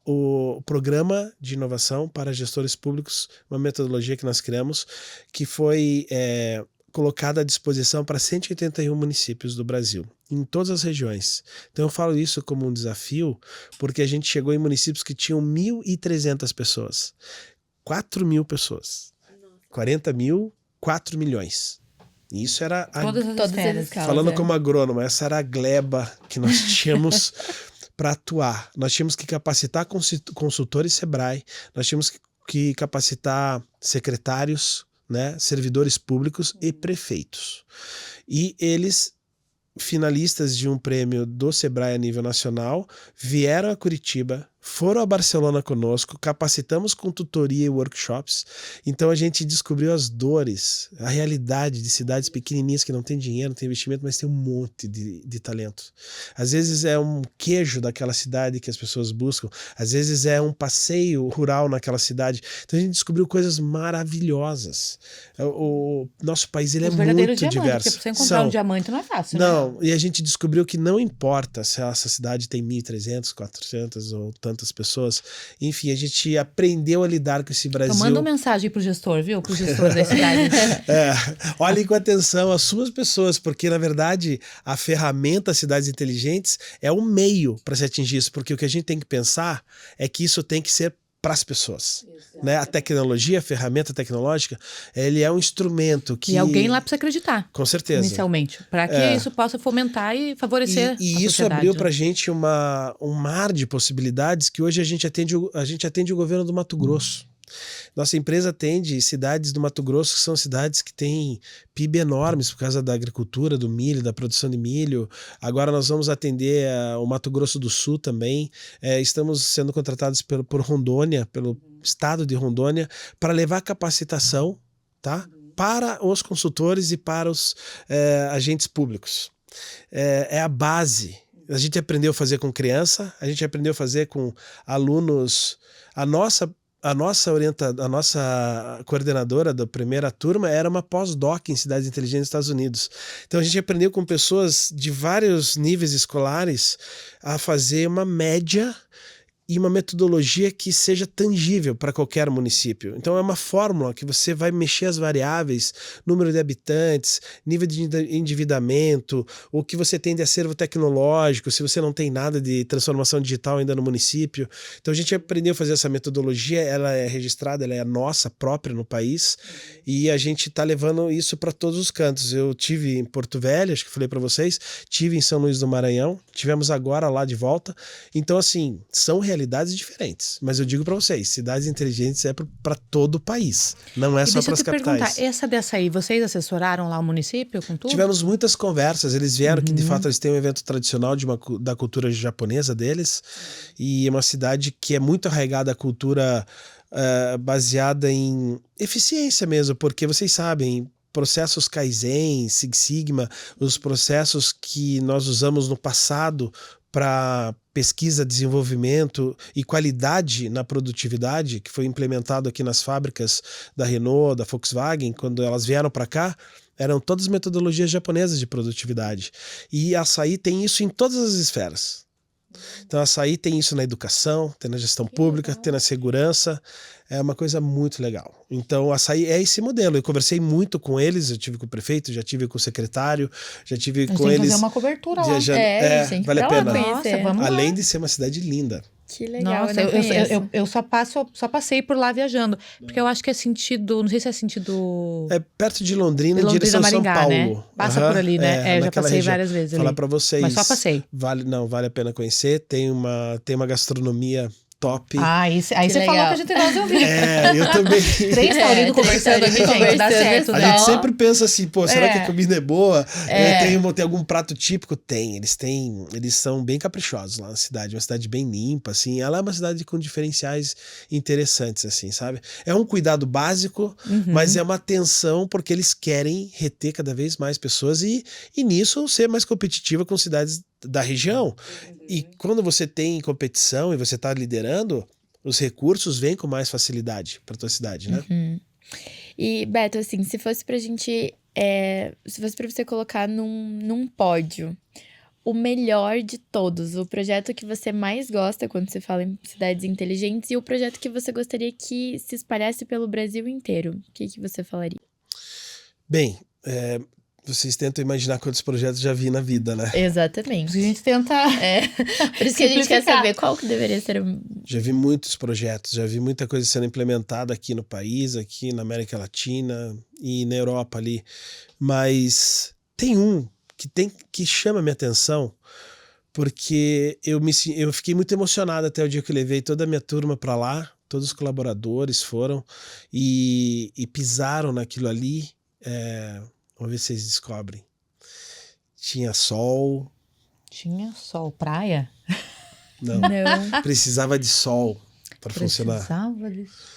S2: o Programa de Inovação para Gestores Públicos, uma metodologia que nós criamos, que foi colocada à disposição para 181 municípios do Brasil, em todas as regiões. Então eu falo isso como um desafio, porque a gente chegou em municípios que tinham 1.300 pessoas, 4.000 pessoas, 40 mil, 4 milhões. Isso era
S3: todas as esferas.
S2: Falando como agrônomo, essa era a gleba que nós tínhamos para atuar. Nós tínhamos que capacitar consultores Sebrae, nós tínhamos que capacitar secretários, né, servidores públicos e prefeitos. E eles, finalistas de um prêmio do Sebrae a nível nacional, vieram a Curitiba, foram a Barcelona conosco, capacitamos com tutoria e workshops. Então a gente descobriu as dores, a realidade de cidades pequenininhas que não tem dinheiro, não tem investimento, mas tem um monte de talento. Às vezes é um queijo daquela cidade que as pessoas buscam, às vezes é um passeio rural naquela cidade. Então a gente descobriu coisas maravilhosas. O nosso país ele é muito diverso.
S3: Porque pra você encontrar um diamante não é fácil, né?
S2: Não, e a gente descobriu que não importa se essa cidade tem 1.300, 400 ou tantas pessoas. Enfim, a gente aprendeu a lidar com esse Brasil.
S3: Então manda uma mensagem pro gestor, viu? Pro gestor da cidade.
S2: Olhem com atenção as suas pessoas, porque na verdade a ferramenta Cidades Inteligentes é um meio para se atingir isso, porque o que a gente tem que pensar é que isso tem que ser para as pessoas, né? A tecnologia, a ferramenta tecnológica, ele é um instrumento que...
S3: E alguém lá precisa acreditar.
S2: Com certeza.
S3: Inicialmente, para que isso possa fomentar e favorecer
S2: e isso abriu para a gente um mar de possibilidades que hoje a gente atende o governo do Mato Grosso. Nossa empresa atende cidades do Mato Grosso que são cidades que têm PIB enormes por causa da agricultura, do milho, da produção de milho. Agora nós vamos atender o Mato Grosso do Sul também. Estamos sendo contratados por Rondônia, pelo estado de Rondônia, para levar capacitação, tá? Para os consultores e para os agentes públicos. É a base. A gente aprendeu a fazer com criança, a gente aprendeu a fazer com alunos. A nossa coordenadora da primeira turma era uma pós-doc em Cidades Inteligentes nos Estados Unidos. Então a gente aprendeu com pessoas de vários níveis escolares a fazer uma média e uma metodologia que seja tangível para qualquer município. Então é uma fórmula que você vai mexer as variáveis, número de habitantes, nível de endividamento, o que você tem de acervo tecnológico, se você não tem nada de transformação digital ainda no município. Então a gente aprendeu a fazer essa metodologia, ela é registrada, ela é nossa própria no país, e a gente está levando isso para todos os cantos. Eu tive em Porto Velho, acho que falei para vocês, tive em São Luís do Maranhão, tivemos agora lá de volta. Então assim, são realidades diferentes, mas eu digo para vocês, Cidades Inteligentes é para todo o país, não é só para as capitais.
S3: Perguntar, essa dessa aí, vocês assessoraram lá o município com tudo?
S2: Tivemos muitas conversas, eles vieram que de fato eles têm um evento tradicional da cultura japonesa deles, e é uma cidade que é muito arraigada à cultura baseada em eficiência mesmo, porque vocês sabem, processos Kaizen, Six Sigma, os processos que nós usamos no passado para pesquisa, desenvolvimento e qualidade na produtividade, que foi implementado aqui nas fábricas da Renault, da Volkswagen, quando elas vieram para cá, eram todas metodologias japonesas de produtividade. E a Açaí tem isso em todas as esferas. Então a Açaí tem isso na educação, tem na gestão pública, tem na segurança, é uma coisa muito legal. Então a Açaí é esse modelo, eu conversei muito com eles, eu tive com o prefeito, já tive com o secretário, já tive com eles.
S3: Fazer uma cobertura lá.
S2: Vale a pena.
S3: Nossa, vamos
S2: além
S3: lá.
S2: de ser uma cidade linda.
S1: Que legal,
S3: nossa, eu só passei por lá viajando, porque eu acho que é sentido, não sei se é sentido...
S2: É perto de Londrina, em direção a
S3: Maringá,
S2: São Paulo.
S3: Né? Passa por ali, né? Já passei
S2: região.
S3: várias vezes
S2: Falar
S3: ali.
S2: para vocês.
S3: Mas só passei.
S2: Vale a pena conhecer, tem uma gastronomia top.
S3: Aí você falou que a gente gosta de ouvir.
S2: Eu também.
S3: 3 taurinos conversando aqui, gente, dá certo.
S2: A gente sempre pensa assim, será que a comida é boa? Tem algum prato típico? Tem, eles são bem caprichosos lá na cidade, uma cidade bem limpa, assim, ela é uma cidade com diferenciais interessantes, assim, sabe? É um cuidado básico, mas é uma atenção porque eles querem reter cada vez mais pessoas e nisso ser mais competitiva com cidades da região. E quando você tem competição e você está liderando, os recursos vêm com mais facilidade para tua cidade, né?
S1: E, Beto, assim, se fosse pra gente... se fosse pra você colocar num pódio o melhor de todos, o projeto que você mais gosta quando você fala em cidades inteligentes e o projeto que você gostaria que se espalhasse pelo Brasil inteiro, o que você falaria?
S2: Bem, vocês tentam imaginar quantos projetos já vi na vida, né?
S1: Exatamente.
S3: A gente tenta...
S1: Por isso que a gente quer saber qual que deveria ser...
S2: Já vi muitos projetos, já vi muita coisa sendo implementada aqui no país, aqui na América Latina e na Europa ali. Mas tem um que chama minha atenção, porque eu fiquei muito emocionado até o dia que eu levei toda a minha turma para lá, todos os colaboradores foram e pisaram naquilo ali. Vamos ver se vocês descobrem. Tinha sol.
S3: Tinha sol, praia?
S2: Não.
S1: Não.
S2: Precisava de sol para funcionar.
S3: Precisava disso.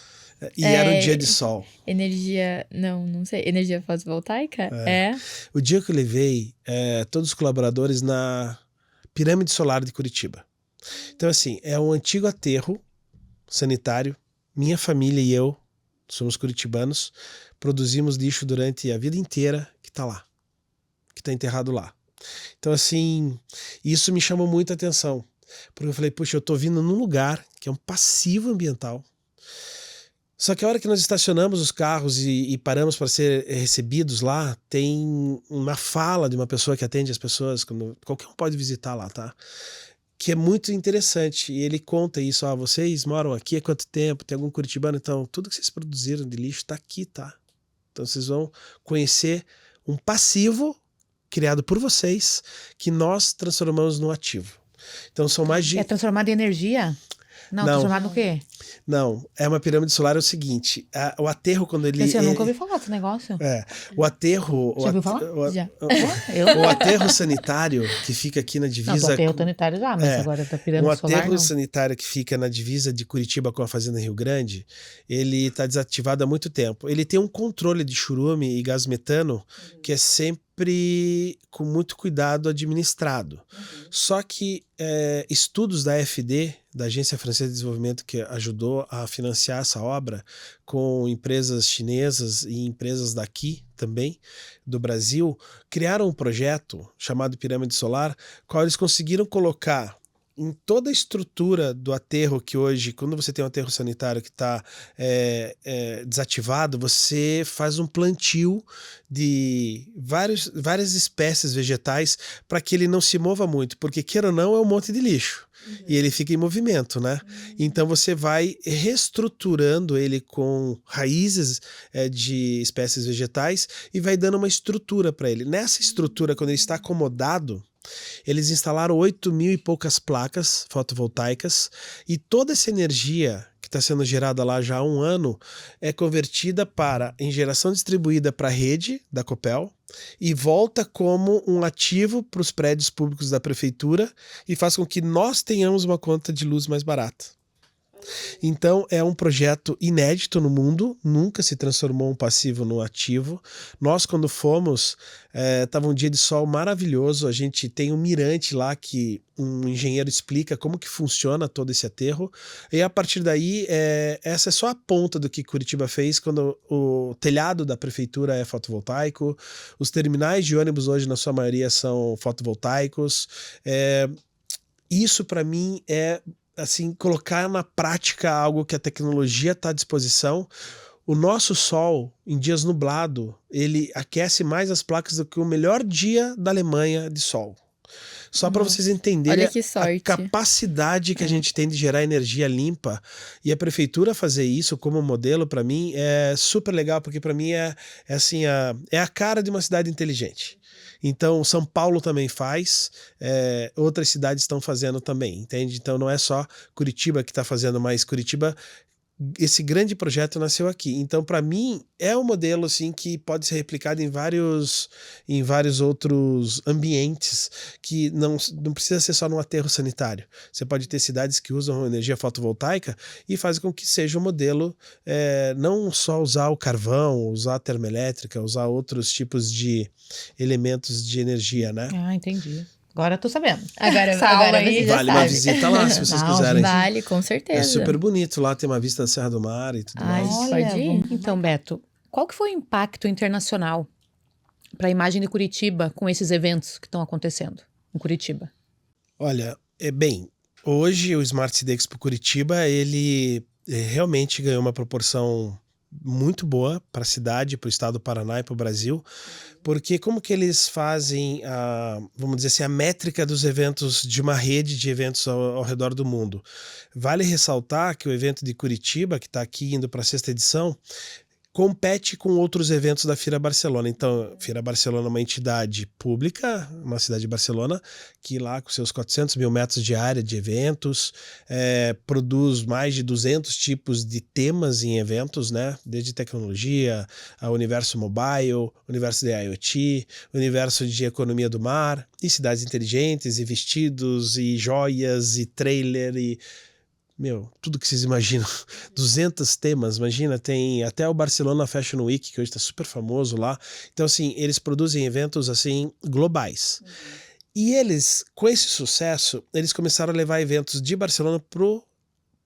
S2: E era um dia de sol.
S1: Energia. Não sei. Energia fotovoltaica? É.
S2: O dia que eu levei todos os colaboradores na Pirâmide Solar de Curitiba. Então, assim, é um antigo aterro sanitário. Minha família e eu, somos curitibanos, produzimos lixo durante a vida inteira que está lá, que está enterrado lá. Então, assim, isso me chamou muita atenção. Porque eu falei, puxa, eu tô vindo num lugar que é um passivo ambiental. Só que a hora que nós estacionamos os carros e paramos para ser recebidos lá, tem uma fala de uma pessoa que atende as pessoas, qualquer um pode visitar lá, tá? Que é muito interessante. E ele conta isso, vocês moram aqui há quanto tempo? Tem algum curitibano? Então, tudo que vocês produziram de lixo tá aqui, tá? Então vocês vão conhecer um passivo criado por vocês que nós transformamos no ativo. Então são mais de...
S3: É transformado em energia? Não, transformado no quê?
S2: Não, é uma pirâmide solar, é o seguinte, o aterro quando ele...
S3: Eu nunca ouvi falar desse negócio.
S2: O aterro...
S3: Já ouviu falar?
S1: Já.
S2: O aterro sanitário que fica aqui na divisa...
S3: Não, do aterro sanitário já, mas agora da pirâmide solar,
S2: aterro sanitário que fica na divisa de Curitiba com a Fazenda Rio Grande, ele está desativado há muito tempo. Ele tem um controle de churume e gás metano que é sempre com muito cuidado administrado. Só que estudos da AFD, da Agência Francesa de Desenvolvimento, que ajudou a financiar essa obra, com empresas chinesas e empresas daqui também, do Brasil, criaram um projeto chamado Pirâmide Solar, qual eles conseguiram colocar em toda a estrutura do aterro, que hoje, quando você tem um aterro sanitário que está desativado, você faz um plantio de várias espécies vegetais para que ele não se mova muito, porque queira ou não é um monte de lixo. E ele fica em movimento, né? Então você vai reestruturando ele com raízes de espécies vegetais e vai dando uma estrutura para ele. Nessa estrutura, quando ele está acomodado, eles instalaram 8.000 e poucas placas fotovoltaicas e toda essa energia que está sendo gerada lá já há um ano é convertida em geração distribuída para a rede da Copel e volta como um ativo para os prédios públicos da prefeitura e faz com que nós tenhamos uma conta de luz mais barata. Então é um projeto inédito no mundo, nunca se transformou um passivo no ativo. Nós quando fomos, estava um dia de sol maravilhoso, a gente tem um mirante lá que um engenheiro explica como que funciona todo esse aterro, e a partir daí essa é só a ponta do que Curitiba fez quando o telhado da prefeitura é fotovoltaico, os terminais de ônibus hoje na sua maioria são fotovoltaicos. Isso para mim é assim, colocar na prática algo que a tecnologia está à disposição. O nosso sol, em dias nublado, ele aquece mais as placas do que o melhor dia da Alemanha de sol. Só para vocês entenderem a capacidade que a gente tem de gerar energia limpa. E a prefeitura fazer isso como modelo, para mim, é super legal, porque para mim é a cara de uma cidade inteligente. Então, São Paulo também faz, outras cidades estão fazendo também, entende? Então, não é só Curitiba que está fazendo, mas Curitiba, esse grande projeto nasceu aqui. Então, para mim, é um modelo assim, que pode ser replicado em vários outros ambientes, que não precisa ser só no aterro sanitário. Você pode ter cidades que usam energia fotovoltaica e fazem com que seja um modelo, não só usar o carvão, usar a termoelétrica, usar outros tipos de elementos de energia, né?
S3: Ah, entendi. Agora eu tô sabendo.
S1: Agora
S3: aí
S2: vale uma visita lá, se vocês quiserem.
S1: Vale, com certeza.
S2: É super bonito lá, tem uma vista da Serra do Mar e tudo mais.
S1: Pode ir?
S3: Então, Beto, qual que foi o impacto internacional para a imagem de Curitiba com esses eventos que estão acontecendo em Curitiba?
S2: Olha, hoje o Smart City Expo Curitiba, ele realmente ganhou uma proporção muito boa para a cidade, para o estado do Paraná e para o Brasil, porque como que eles fazem vamos dizer assim, a métrica dos eventos de uma rede de eventos ao redor do mundo. Vale ressaltar que o evento de Curitiba, que está aqui indo para a 6ª edição, compete com outros eventos da Fira Barcelona. Então, Fira Barcelona é uma entidade pública, uma cidade de Barcelona, que lá com seus 400 mil metros de área de eventos, produz mais de 200 tipos de temas em eventos, né? Desde tecnologia, a universo mobile, universo de IoT, universo de economia do mar, e cidades inteligentes, e vestidos, e joias, e trailer, e... tudo que vocês imaginam. 200 temas, imagina, tem até o Barcelona Fashion Week, que hoje está super famoso lá. Então, assim, eles produzem eventos, assim, globais. E eles, com esse sucesso, eles começaram a levar eventos de Barcelona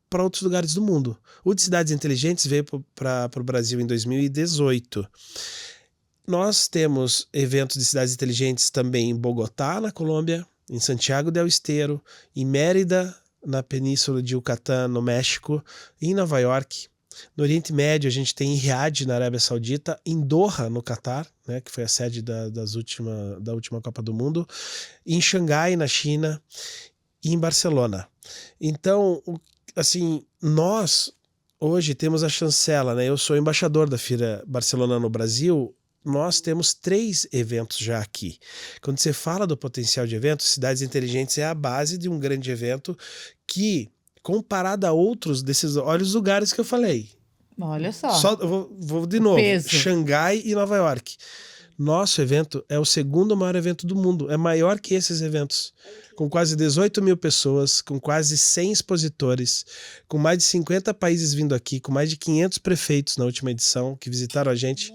S2: para outros lugares do mundo. O de Cidades Inteligentes veio para o Brasil em 2018. Nós temos eventos de cidades inteligentes também em Bogotá, na Colômbia, em Santiago del Estero, em Mérida, na Península de Yucatán, no México, em Nova York. No Oriente Médio, a gente tem em Riad, na Arábia Saudita, em Doha, no Catar, né, que foi a sede da última Copa do Mundo, em Xangai, na China, e em Barcelona. Então, assim, nós hoje temos a chancela, né? Eu sou embaixador da Fira Barcelona no Brasil. Nós temos 3 eventos já aqui. Quando você fala do potencial de eventos, Cidades Inteligentes é a base de um grande evento que, comparado a outros desses, olha os lugares que eu falei.
S3: Olha só.
S2: Vou de novo.
S3: Peso.
S2: Xangai e Nova York. Nosso evento é o segundo maior evento do mundo. É maior que esses eventos. Com quase 18 mil pessoas, com quase 100 expositores, com mais de 50 países vindo aqui, com mais de 500 prefeitos na última edição que visitaram a gente.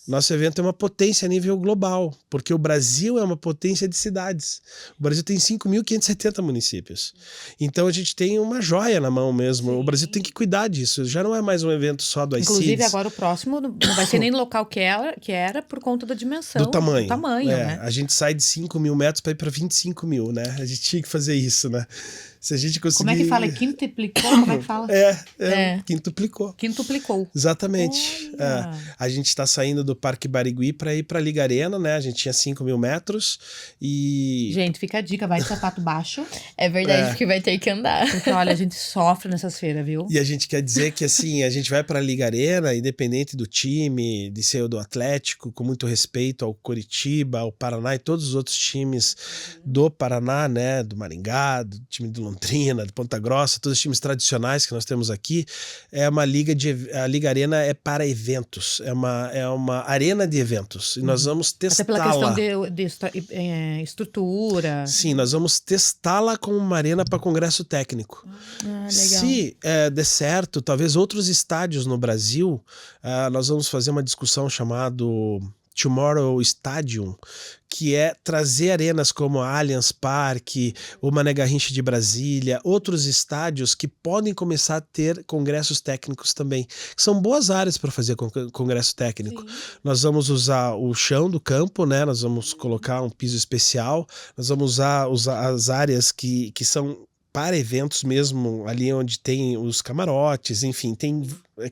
S2: Nosso evento é uma potência a nível global, porque o Brasil é uma potência de cidades. O Brasil tem 5.570 municípios. Então a gente tem uma joia na mão mesmo.
S3: Sim.
S2: O Brasil tem que cuidar disso. Já não é mais um evento só do iCities.
S3: Inclusive, agora o próximo não vai ser nem no local que era por conta da dimensão.
S2: Do tamanho.
S3: Né?
S2: A gente sai de 5 mil metros para ir para 25 mil, né? A gente tinha que fazer isso, né? Se a gente conseguir...
S3: Como é que fala? Quintuplicou? Como é que fala?
S2: Quintuplicou.
S3: Quintuplicou.
S2: Exatamente. A gente está saindo do Parque Barigui para ir para a Liga Arena, né? A gente tinha 5 mil metros e...
S3: Gente, fica a dica, vai de sapato baixo.
S1: É verdade, porque vai ter que andar.
S3: Porque, olha, a gente sofre nessas feiras, viu?
S2: E a gente quer dizer que, assim, a gente vai para a Liga Arena, independente do time, de ser o do Atlético, com muito respeito ao Coritiba, ao Paraná e todos os outros times do Paraná, né? Do Maringá, do time do Londrina, de Ponta Grossa, todos os times tradicionais que nós temos aqui. É uma liga a Liga Arena é para eventos, é uma arena de eventos e nós vamos testá-la.
S3: Até pela questão de estrutura.
S2: Sim, nós vamos testá-la como uma arena para congresso técnico.
S1: Legal.
S2: Se der certo, talvez outros estádios no Brasil, nós vamos fazer uma discussão chamada Tomorrow Stadium, que é trazer arenas como a Allianz Parque, o Mané Garrincha de Brasília, outros estádios que podem começar a ter congressos técnicos também. São boas áreas para fazer congresso técnico. Sim. Nós vamos usar o chão do campo, né? Nós vamos colocar um piso especial, nós vamos usar as áreas que são para eventos mesmo, ali onde tem os camarotes, enfim,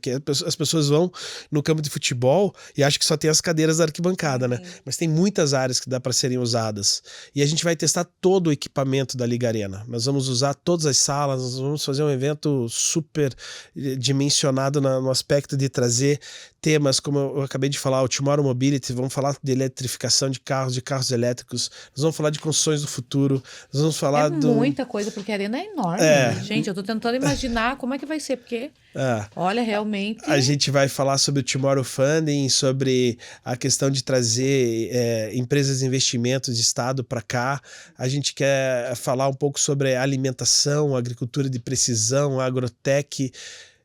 S2: que as pessoas vão no campo de futebol e acham que só tem as cadeiras da arquibancada, né? Mas tem muitas áreas que dá para serem usadas. E a gente vai testar todo o equipamento da Liga Arena. Nós vamos usar todas as salas, nós vamos fazer um evento super dimensionado no aspecto de trazer temas, como eu acabei de falar, o Tomorrow Mobility, vamos falar de eletrificação de carros elétricos, nós vamos falar de construções do futuro, nós vamos falar
S3: muita coisa, porque a arena é enorme. Gente, eu tô tentando imaginar como é que vai ser, porque olha, realmente...
S2: A gente vai falar sobre o Tomorrow Funding, sobre a questão de trazer empresas de investimentos de Estado para cá. A gente quer falar um pouco sobre alimentação, agricultura de precisão, agrotech.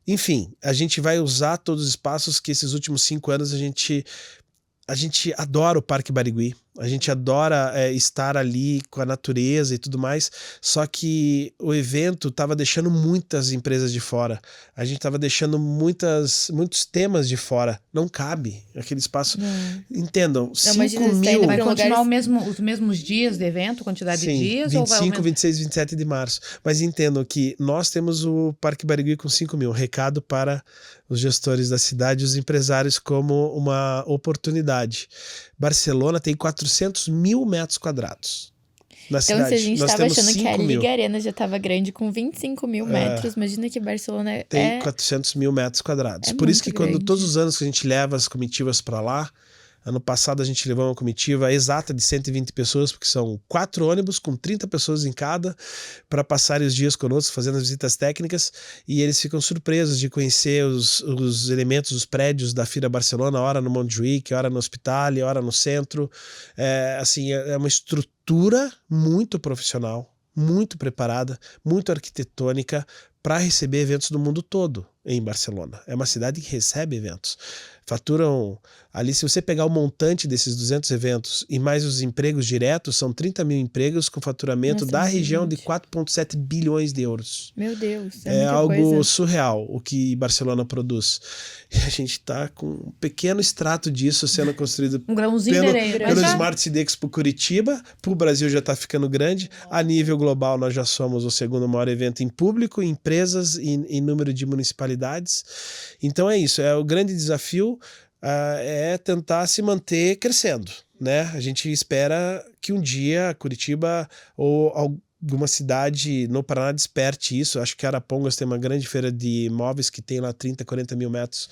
S2: Enfim, a gente vai usar todos os espaços que esses últimos 5 anos a gente adora o Parque Barigui. A gente adora estar ali com a natureza e tudo mais, só que o evento estava deixando muitas empresas de fora. A gente estava deixando muitos temas de fora. Não cabe aquele espaço. Entendam, 5 mil...
S3: Vai continuar os mesmos dias de evento, quantidade de dias?
S2: 25, 26, 27 de março. Mas entendam que nós temos o Parque Barigui com 5 mil. Recado para os gestores da cidade e os empresários como uma oportunidade. Barcelona tem 400 mil metros quadrados. na
S1: Então,
S2: cidade.
S1: se a gente
S2: Nós
S1: tava
S2: temos
S1: achando que a
S2: 5 mil.
S1: Liga Arena já tava grande com 25 mil metros, imagina que Barcelona
S2: Tem 400 mil metros quadrados.
S1: é
S2: Por isso
S1: muito
S2: que quando
S1: grande.
S2: todos os anos que a gente leva as comitivas para lá, ano passado a gente levou uma comitiva exata de 120 pessoas, porque são 4 ônibus com 30 pessoas em cada, para passarem os dias conosco, fazendo as visitas técnicas, e eles ficam surpresos de conhecer os elementos, os prédios da Fira Barcelona, ora no Montjuïc, ora no Hospital, ora no centro. Assim, é uma estrutura muito profissional, muito preparada, muito arquitetônica para receber eventos do mundo todo em Barcelona. É uma cidade que recebe eventos. Faturam ali, se você pegar o montante desses 200 eventos e mais os empregos diretos, são 30 mil empregos com faturamento
S1: Nossa,
S2: da
S1: muita
S2: região de
S1: gente.
S2: 4,7 bilhões de euros.
S1: Meu Deus, é
S2: É
S1: muita
S2: algo
S1: coisa.
S2: surreal o que Barcelona produz. E a gente está com um pequeno extrato disso sendo construído
S3: Um grãozinho de areia. Mas
S2: pelo
S3: já-
S2: Smart City Expo Curitiba. Para o Brasil já está ficando grande. A nível global, nós já somos o segundo maior evento em público, em empresas e em número de municipalidades. Então é isso. O grande desafio é tentar se manter crescendo, né? A gente espera que um dia Curitiba ou alguma cidade no Paraná desperte isso. Acho que Arapongas tem uma grande feira de imóveis que tem lá 30, 40 mil metros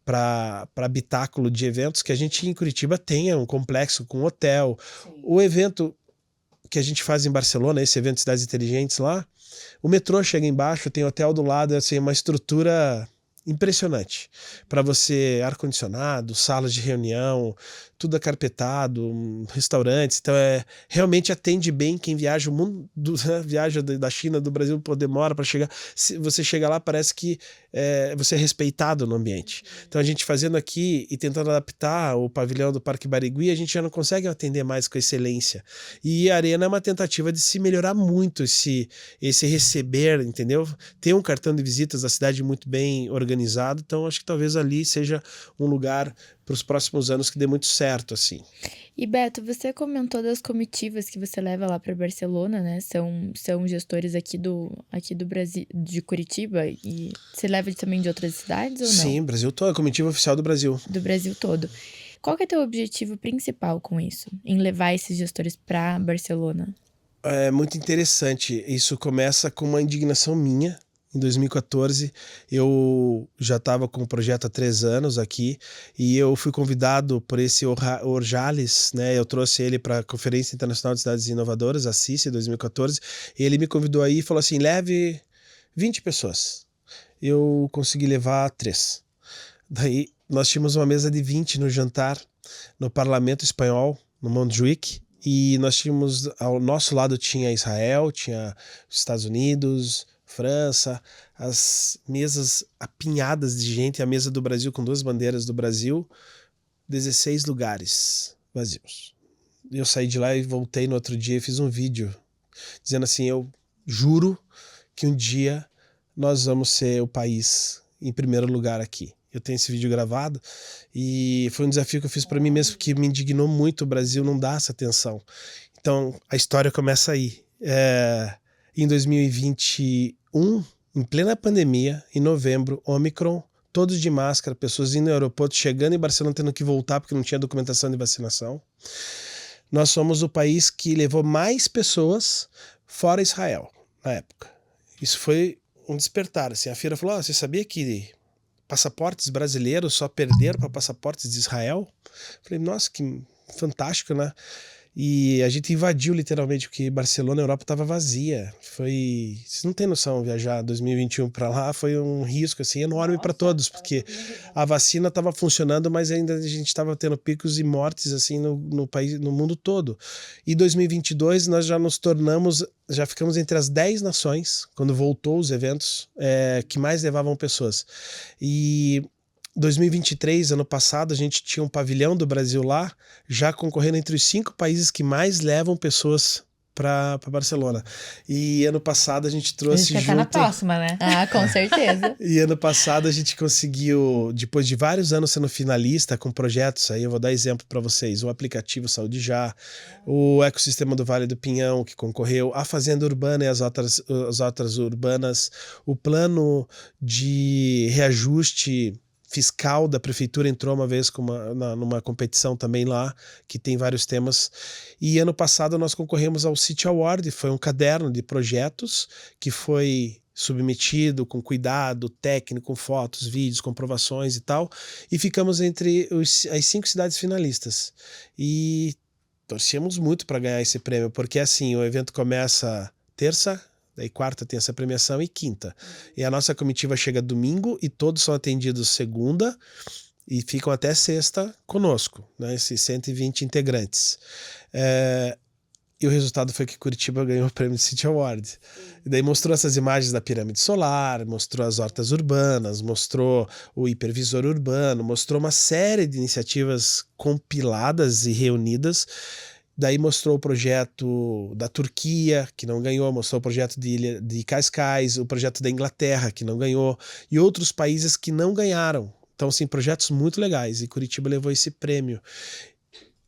S2: para habitáculo de eventos, que a gente em Curitiba tenha um complexo com hotel. O evento que a gente faz em Barcelona, esse evento Cidades Inteligentes lá, o metrô chega embaixo, tem hotel do lado, assim, uma estrutura impressionante. Para você, ar-condicionado, salas de reunião, tudo acarpetado, restaurantes. Então, realmente atende bem quem viaja o mundo, viaja da China, do Brasil, demora para chegar. Se você chega lá, parece que você é respeitado no ambiente. Então, a gente fazendo aqui e tentando adaptar o pavilhão do Parque Barigui, a gente já não consegue atender mais com excelência. E a Arena é uma tentativa de se melhorar muito esse receber, entendeu? Ter um cartão de visitas da cidade muito bem organizado. Então, acho que talvez ali seja um lugar para os próximos anos que dê muito certo, assim.
S1: E Beto, você comentou das comitivas que você leva lá para Barcelona, né? São gestores aqui do Brasil, de Curitiba, e você leva também de outras cidades ou não?
S2: Sim, Brasil todo, a comitiva oficial do Brasil.
S1: Do Brasil todo. Qual que é teu objetivo principal com isso? Em levar esses gestores para Barcelona?
S2: É muito interessante. Isso começa com uma indignação minha. Em 2014, eu já estava com o projeto há 3 anos aqui e eu fui convidado por esse Orjales, né? Eu trouxe ele para a Conferência Internacional de Cidades Inovadoras, a CICE, 2014, e ele me convidou aí e falou assim, leve 20 pessoas. Eu consegui levar 3. Daí nós tínhamos uma mesa de 20 no jantar no Parlamento Espanhol, no Montjuïc, e nós tínhamos, ao nosso lado tinha Israel, tinha os Estados Unidos, França, as mesas apinhadas de gente, a mesa do Brasil com 2 bandeiras do Brasil, 16 lugares vazios. Eu saí de lá e voltei no outro dia e fiz um vídeo dizendo assim, eu juro que um dia nós vamos ser o país em primeiro lugar aqui. Eu tenho esse vídeo gravado e foi um desafio que eu fiz para mim mesmo, que me indignou muito o Brasil não dar essa atenção. Então a história começa aí. Em 2021, em plena pandemia, em novembro, Omicron, todos de máscara, pessoas indo no aeroporto, chegando em Barcelona tendo que voltar porque não tinha documentação de vacinação. Nós somos o país que levou mais pessoas fora Israel, na época. Isso foi um despertar. Assim, a feira falou, você sabia que passaportes brasileiros só perderam para passaportes de Israel? Falei, nossa, que fantástico, né? E a gente invadiu literalmente, porque Barcelona, a Europa estava vazia. Vocês não têm noção, viajar 2021 para lá foi um risco assim, enorme para todos, porque a vacina estava funcionando, mas ainda a gente estava tendo picos e mortes assim, no país, no mundo todo. E 2022 nós já ficamos entre as 10 nações, quando voltou os eventos, que mais levavam pessoas. E 2023, ano passado, a gente tinha um pavilhão do Brasil lá, já concorrendo entre os 5 países que mais levam pessoas para Barcelona. E ano passado a gente trouxe
S3: A gente quer estar na próxima, né?
S1: Ah, com certeza.
S2: E ano passado a gente conseguiu, depois de vários anos sendo finalista com projetos, aí eu vou dar exemplo para vocês, o aplicativo Saúde Já, o ecossistema do Vale do Pinhão, que concorreu, a Fazenda Urbana e as outras urbanas, o plano de reajuste fiscal da prefeitura entrou uma vez numa competição também lá, que tem vários temas. E ano passado nós concorremos ao City Award, foi um caderno de projetos que foi submetido com cuidado técnico, com fotos, vídeos, comprovações e tal, e ficamos entre as 5 cidades finalistas. E torcíamos muito para ganhar esse prêmio, porque assim, o evento começa terça, daí quarta tem essa premiação e quinta. E a nossa comitiva chega domingo e todos são atendidos segunda e ficam até sexta conosco, né? Esses 120 integrantes. E o resultado foi que Curitiba ganhou o prêmio City Award. E daí mostrou essas imagens da pirâmide solar, mostrou as hortas urbanas, mostrou o hipervisor urbano, mostrou uma série de iniciativas compiladas e reunidas. Daí mostrou o projeto da Turquia, que não ganhou, mostrou o projeto de Cascais, o projeto da Inglaterra, que não ganhou, e outros países que não ganharam. Então, assim, projetos muito legais, e Curitiba levou esse prêmio.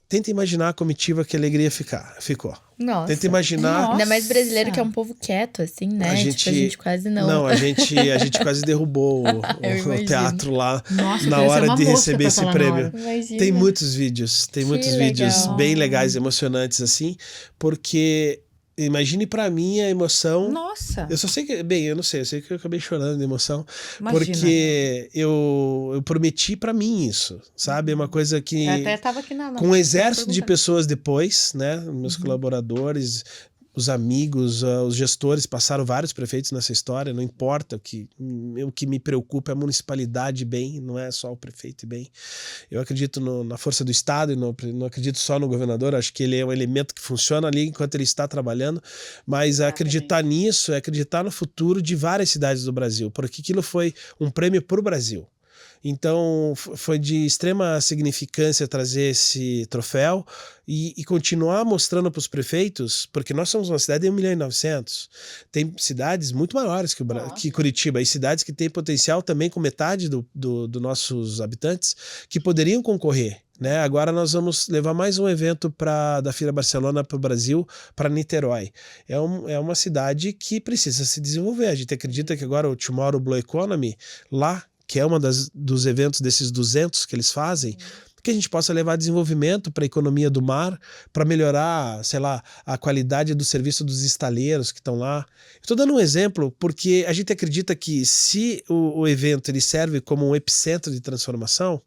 S2: Tenta imaginar a comitiva, que alegria ficou.
S1: Nossa.
S2: Tenta imaginar...
S1: Ainda mais brasileiro, que é um povo quieto, assim, né? A gente quase não...
S2: Não, a gente quase derrubou o teatro lá.
S3: Nossa,
S2: na hora de receber esse prêmio. Tem muitos vídeos bem legais, emocionantes, assim, porque... Imagine pra mim a emoção.
S3: Nossa!
S2: Eu só sei que... Bem, eu não sei. Eu sei que eu acabei chorando de emoção.
S3: Imagina.
S2: Porque eu prometi pra mim isso, sabe? É uma coisa que...
S3: Eu até tava aqui
S2: com um exército de pessoas depois, né? Meus colaboradores, os amigos, os gestores, passaram vários prefeitos nessa história. Não importa, o que me preocupa é a municipalidade bem, não é só o prefeito bem. Eu acredito na força do Estado e não acredito só no governador. Acho que ele é um elemento que funciona ali enquanto ele está trabalhando, mas acreditar nisso é acreditar no futuro de várias cidades do Brasil, porque aquilo foi um prêmio para o Brasil. Então foi de extrema significância trazer esse troféu e continuar mostrando para os prefeitos, porque nós somos uma cidade de 1.900.000. Tem cidades muito maiores que Curitiba, e cidades que têm potencial também com metade dos nossos habitantes, que poderiam concorrer. Né? Agora nós vamos levar mais um evento da Feira Barcelona para o Brasil, para Niterói. É uma cidade que precisa se desenvolver. A gente acredita que agora o Tomorrow Blue Economy, lá, que é uma dos eventos desses 200 que eles fazem, que a gente possa levar desenvolvimento para a economia do mar, para melhorar, sei lá, a qualidade do serviço dos estaleiros que estão lá. Estou dando um exemplo porque a gente acredita que se o evento ele serve como um epicentro de transformação,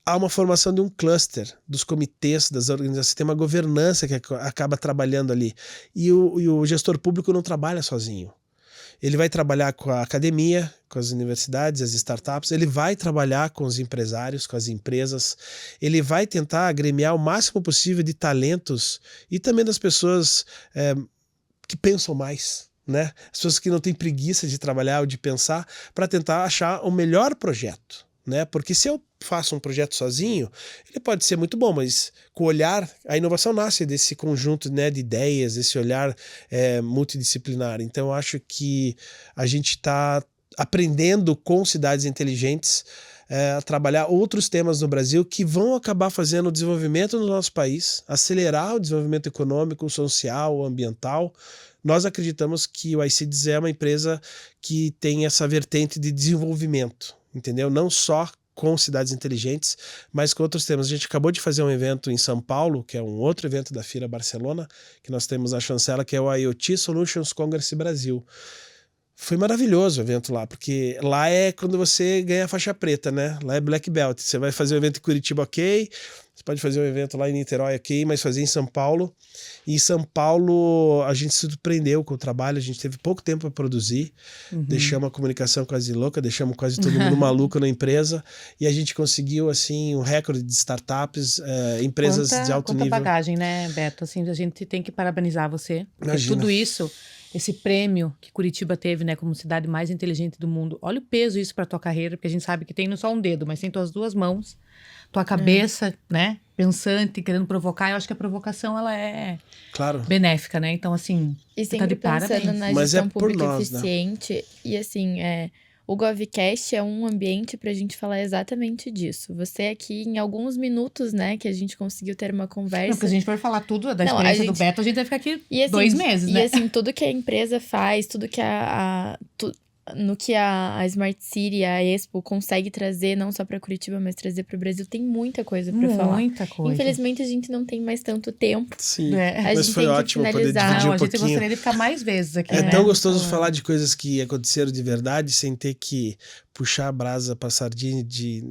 S2: há uma formação de um cluster dos comitês, das organizações, tem uma governança que acaba trabalhando ali. E o gestor público não trabalha sozinho. Ele vai trabalhar com a academia, com as universidades, as startups, ele vai trabalhar com os empresários, com as empresas, ele vai tentar agremiar o máximo possível de talentos e também das pessoas que pensam mais, né? As pessoas que não têm preguiça de trabalhar ou de pensar, para tentar achar o melhor projeto. Né? Porque se eu faço um projeto sozinho, ele pode ser muito bom, mas com o olhar, a inovação nasce desse conjunto, né, de ideias, desse olhar multidisciplinar. Então eu acho que a gente está aprendendo com cidades inteligentes a trabalhar outros temas no Brasil que vão acabar fazendo o desenvolvimento do nosso país, acelerar o desenvolvimento econômico, social, ambiental. Nós acreditamos que o iCities é uma empresa que tem essa vertente de desenvolvimento, entendeu? Não só com cidades inteligentes, mas com outros temas. A gente acabou de fazer um evento em São Paulo, que é um outro evento da Feira Barcelona, que nós temos a chancela, que é o IoT Solutions Congress Brasil. Foi maravilhoso o evento lá, porque lá é quando você ganha a faixa preta, né? Lá é Black Belt. Você vai fazer um evento em Curitiba, ok. Você pode fazer um evento lá em Niterói, ok, mas fazer em São Paulo. E em São Paulo a gente se surpreendeu com o trabalho, a gente teve pouco tempo para produzir, deixamos a comunicação quase louca, deixamos quase todo mundo maluco na empresa, e a gente conseguiu, assim, um recorde de startups, empresas de alto nível.
S3: Quanta bagagem, né, Beto? Assim, a gente tem que parabenizar você, porque
S2: Imagina.
S3: Tudo isso, esse prêmio que Curitiba teve, né, como cidade mais inteligente do mundo, olha o peso isso para tua carreira, porque a gente sabe que tem não só um dedo, mas tem tuas duas mãos, tua cabeça, né, pensante, querendo provocar. Eu acho que a provocação, ela é benéfica, né? Então, assim,
S1: e
S3: tá de
S1: pensando
S3: parabéns.
S1: na gestão pública eficiente, né? E assim, o GovCast é um ambiente pra gente falar exatamente disso. Você aqui, em alguns minutos, né, que a gente conseguiu ter uma conversa...
S3: Não, porque a gente for falar tudo da experiência do Beto, a gente vai ficar aqui 2 meses, né?
S1: E assim, tudo que a empresa faz, tudo que no que a Smart City, a Expo consegue trazer, não só para Curitiba, mas trazer para o Brasil, tem muita coisa para falar.
S3: Muita coisa.
S1: Infelizmente, a gente não tem mais tanto tempo.
S2: Sim,
S1: A
S2: mas
S1: gente
S2: foi
S1: tem que
S2: ótimo poder
S1: finalizar.
S2: dividir
S3: Não,
S2: um
S3: a gente
S2: pouquinho.
S3: gostaria de ficar mais vezes aqui,
S2: É
S3: né?
S2: tão gostoso
S3: Falando.
S2: falar de coisas que aconteceram de verdade, sem ter que puxar a brasa pra sardinha de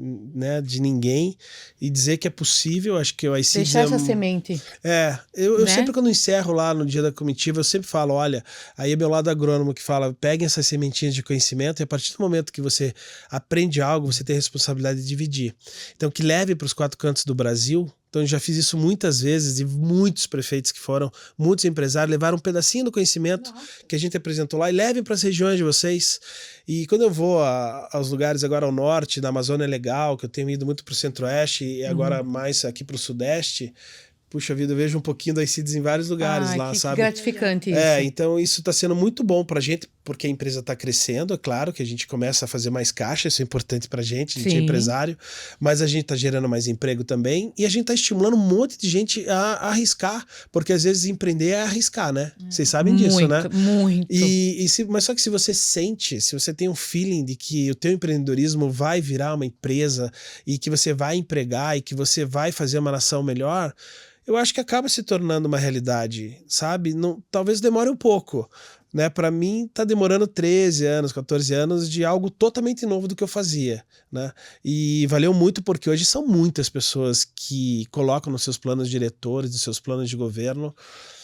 S2: ninguém e dizer que é possível. Acho que o ICIDS
S3: Deixar essa semente.
S2: Eu
S3: Né?
S2: sempre, quando encerro lá no dia da comitiva, eu sempre falo, olha, aí é meu lado agrônomo que fala, peguem essas sementinhas de conhecimento e a partir do momento que você aprende algo, você tem a responsabilidade de dividir. Então, que leve para os 4 cantos do Brasil. Então, eu já fiz isso muitas vezes e muitos prefeitos que foram, muitos empresários, levaram um pedacinho do conhecimento que a gente apresentou lá e levem para as regiões de vocês. E quando eu vou aos lugares agora ao norte, da Amazônia é legal, que eu tenho ido muito para o centro-oeste e agora mais aqui para o sudeste, puxa vida, eu vejo um pouquinho da ICIDS em vários lugares lá,
S3: que
S2: sabe?
S3: gratificante isso.
S2: Então isso está sendo muito bom pra gente, porque a empresa está crescendo, é claro que a gente começa a fazer mais caixa, isso é importante pra gente, a gente é
S3: Sim.
S2: empresário, mas a gente está gerando mais emprego também, e a gente está estimulando um monte de gente a arriscar, porque às vezes empreender é arriscar, né? Vocês sabem disso, né?
S3: Muito.
S2: Mas só que se você sente, se você tem um feeling de que o teu empreendedorismo vai virar uma empresa e que você vai empregar e que você vai fazer uma nação melhor, eu acho que acaba se tornando uma realidade, sabe? Não, talvez demore um pouco, né? Para mim tá demorando 13 anos, 14 anos de algo totalmente novo do que eu fazia, né? E valeu muito porque hoje são muitas pessoas que colocam nos seus planos diretores, nos seus planos de governo,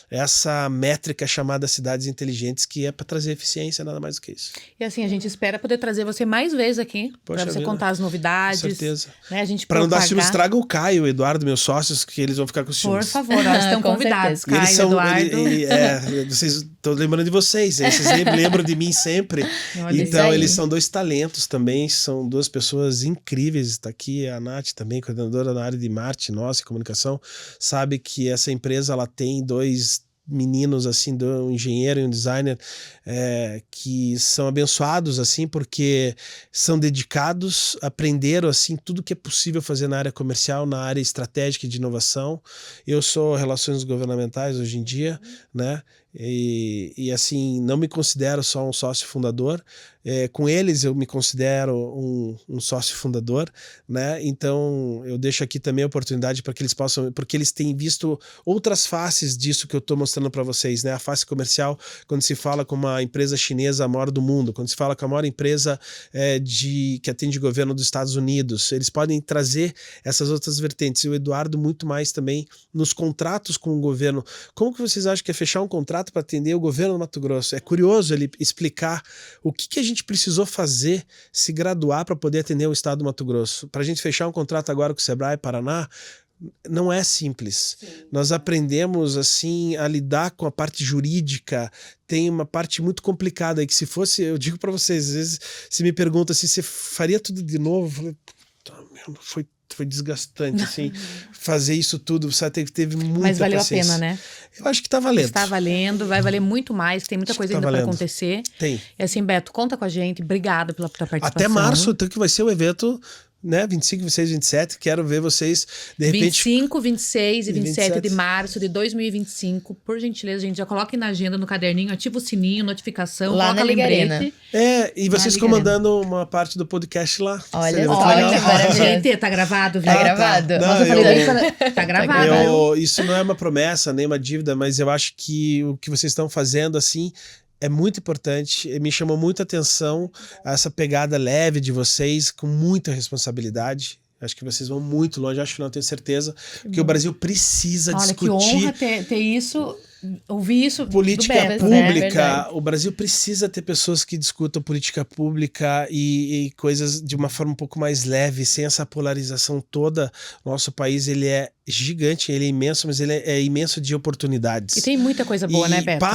S2: essa métrica chamada cidades inteligentes, que é para trazer eficiência, nada mais do que isso.
S3: E assim, a gente espera poder trazer você mais vezes aqui,
S2: Poxa
S3: para você
S2: vida.
S3: contar as novidades.
S2: Com certeza.
S3: Né? A gente
S2: Para não dar ciúmes,
S3: propagar.
S2: traga o Caio, o Eduardo, meus sócios, que eles vão ficar com ciúmes.
S3: Por favor, nós estamos
S1: Com
S3: convidados.
S1: certeza.
S2: E eles
S3: Caio,
S2: são,
S3: Eduardo.
S2: vocês estão lembrando de vocês, vocês lembram de mim sempre.
S3: Olha
S2: Então,
S1: isso aí.
S2: eles são 2 talentos também, são 2 pessoas incríveis. Está aqui a Nath também, coordenadora na área de marketing, nossa, e comunicação, sabe que essa empresa ela tem 2 meninos assim, um engenheiro e um designer que são abençoados assim, porque são dedicados, aprenderam assim tudo que é possível fazer na área comercial, na área estratégica de inovação. Eu sou relações governamentais hoje em dia, né? E assim, não me considero só um sócio fundador, com eles eu me considero um sócio fundador, né? Então eu deixo aqui também a oportunidade para que eles possam, porque eles têm visto outras faces disso que eu estou mostrando para vocês, né? A face comercial, quando se fala com uma empresa chinesa a maior do mundo, quando se fala com a maior empresa que atende o governo dos Estados Unidos, eles podem trazer essas outras vertentes. E o Eduardo muito mais também nos contratos com o governo. Como que vocês acham que é fechar um contrato para atender o governo do Mato Grosso? É curioso ele explicar o que a gente precisou fazer, se graduar para poder atender o estado do Mato Grosso. Para a gente fechar um contrato agora com o Sebrae Paraná, não é simples. Sim. Nós aprendemos assim a lidar com a parte jurídica. Tem uma parte muito complicada aí que, se fosse, eu digo para vocês, às vezes se me perguntam se você faria tudo de novo, eu falei, foi desgastante, assim, fazer isso tudo, sabe? Teve muita
S3: Mas valeu
S2: paciência.
S3: a pena, né?
S2: Eu acho que tá valendo.
S3: Está valendo, vai valer muito mais, tem muita
S2: Acho
S3: coisa
S2: que tá
S3: ainda para
S2: valendo.
S3: acontecer.
S2: Tem.
S3: E assim, Beto, conta com a gente, obrigada pela tua participação.
S2: Até março, então, que vai ser o evento, né? 25, 26, 27. Quero ver vocês, de repente.
S3: 25, 26 e 27 de
S2: 27.
S3: março de 2025. Por gentileza, gente, já coloquem na agenda, no caderninho, ativa o sininho, notificação,
S1: Lá
S3: coloca
S1: na Ligarena.
S3: lembrete.
S2: E vocês
S3: Ligarena.
S2: comandando uma parte do podcast lá.
S1: Olha
S2: Seria
S1: só,
S2: muito legal.
S1: que maravilhoso.
S3: Gente, tá gravado, viu?
S1: Tá gravado.
S2: Não,
S3: Nossa, eu falei bem, tá gravado.
S2: Isso não é uma promessa, nem uma dívida, mas eu acho que o que vocês estão fazendo, assim, é muito importante. Me chamou muita atenção essa pegada leve de vocês, com muita responsabilidade. Acho que vocês vão muito longe, acho que não tenho certeza, porque o Brasil precisa
S3: Olha,
S2: discutir.
S3: que honra ter isso, ouvir isso
S2: Política
S3: do Beto,
S2: pública,
S1: né?
S2: o Brasil precisa ter pessoas que discutam política pública e coisas de uma forma um pouco mais leve, sem essa polarização toda. Nosso país, ele é gigante, ele é imenso, mas ele é imenso de oportunidades.
S3: E tem muita coisa boa, né, Beto?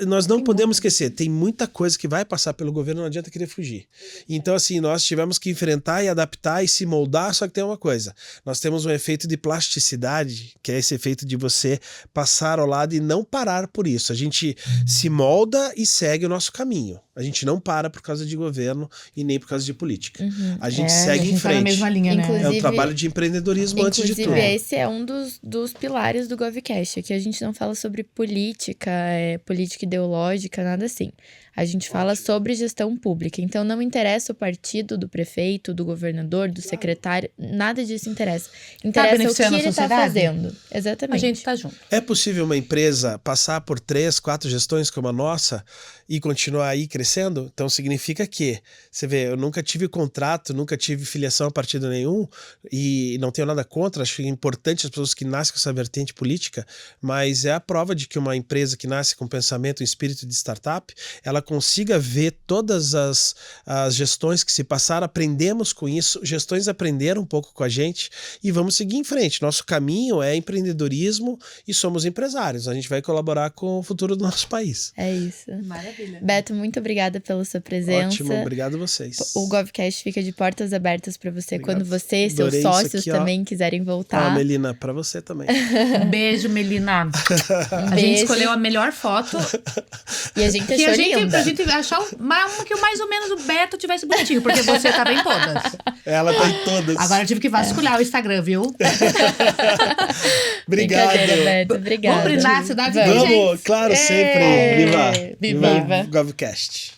S2: Nós não podemos esquecer, tem muita coisa que vai passar pelo governo, não adianta querer fugir. Então, assim, nós tivemos que enfrentar e adaptar e se moldar, só que tem uma coisa, nós temos um efeito de plasticidade, que é esse efeito de você passar ao lado e não parar por isso. A gente se molda e segue o nosso caminho. A gente não para por causa de governo e nem por causa de política. A gente
S3: A
S2: segue
S3: gente
S2: em
S3: tá na
S2: frente.
S3: mesma linha, né?
S2: É um
S1: Inclusive-
S2: trabalho de empreendedorismo antes de tudo.
S1: Inclusive, esse é um dos pilares do GovCast. Aqui a gente não fala sobre política, política ideológica, nada assim. A gente fala sobre gestão pública. Então, não interessa o partido do prefeito, do governador, do secretário. Nada disso interessa. Interessa o que
S3: beneficiando a
S1: ele está
S3: sociedade?
S1: fazendo.
S3: A
S1: Exatamente.
S3: gente tá junto.
S2: É possível uma empresa passar por 3, 4 gestões como a nossa e continuar aí crescendo? Então significa que, você vê, eu nunca tive contrato, nunca tive filiação a partido nenhum e não tenho nada contra, acho importante as pessoas que nascem com essa vertente política, mas é a prova de que uma empresa que nasce com pensamento e espírito de startup, ela consiga ver todas as gestões que se passaram, aprendemos com isso, gestões aprenderam um pouco com a gente e vamos seguir em frente. Nosso caminho é empreendedorismo e somos empresários. A gente vai colaborar com o futuro do nosso país.
S1: É isso.
S3: Maravilha.
S1: Beto, muito obrigada pela sua presença.
S2: Ótimo, obrigado a vocês.
S1: O GovCast fica de portas abertas para você
S2: Obrigado.
S1: quando você e seus
S2: Adorei isso
S1: sócios
S2: aqui, ó.
S1: também quiserem voltar.
S2: Melina, pra você também.
S3: Um beijo, Melina. A gente
S1: Beijo.
S3: escolheu a melhor foto.
S1: E a gente
S3: Que
S1: achou
S3: a gente,
S1: linda.
S3: pra gente achar uma que mais ou menos o Beto tivesse bonitinho, porque você tava em todas.
S2: Ela tá em todas.
S3: Agora eu tive que vasculhar o Instagram, viu?
S2: Obrigado.
S1: Brincadeira, Beto. Obrigada.
S3: Vamos brindar a cidade
S1: Vamos.
S3: gente.
S2: Vamos, claro, sempre.
S1: É.
S2: Viva.
S1: Viva.
S2: Viva. GovCast.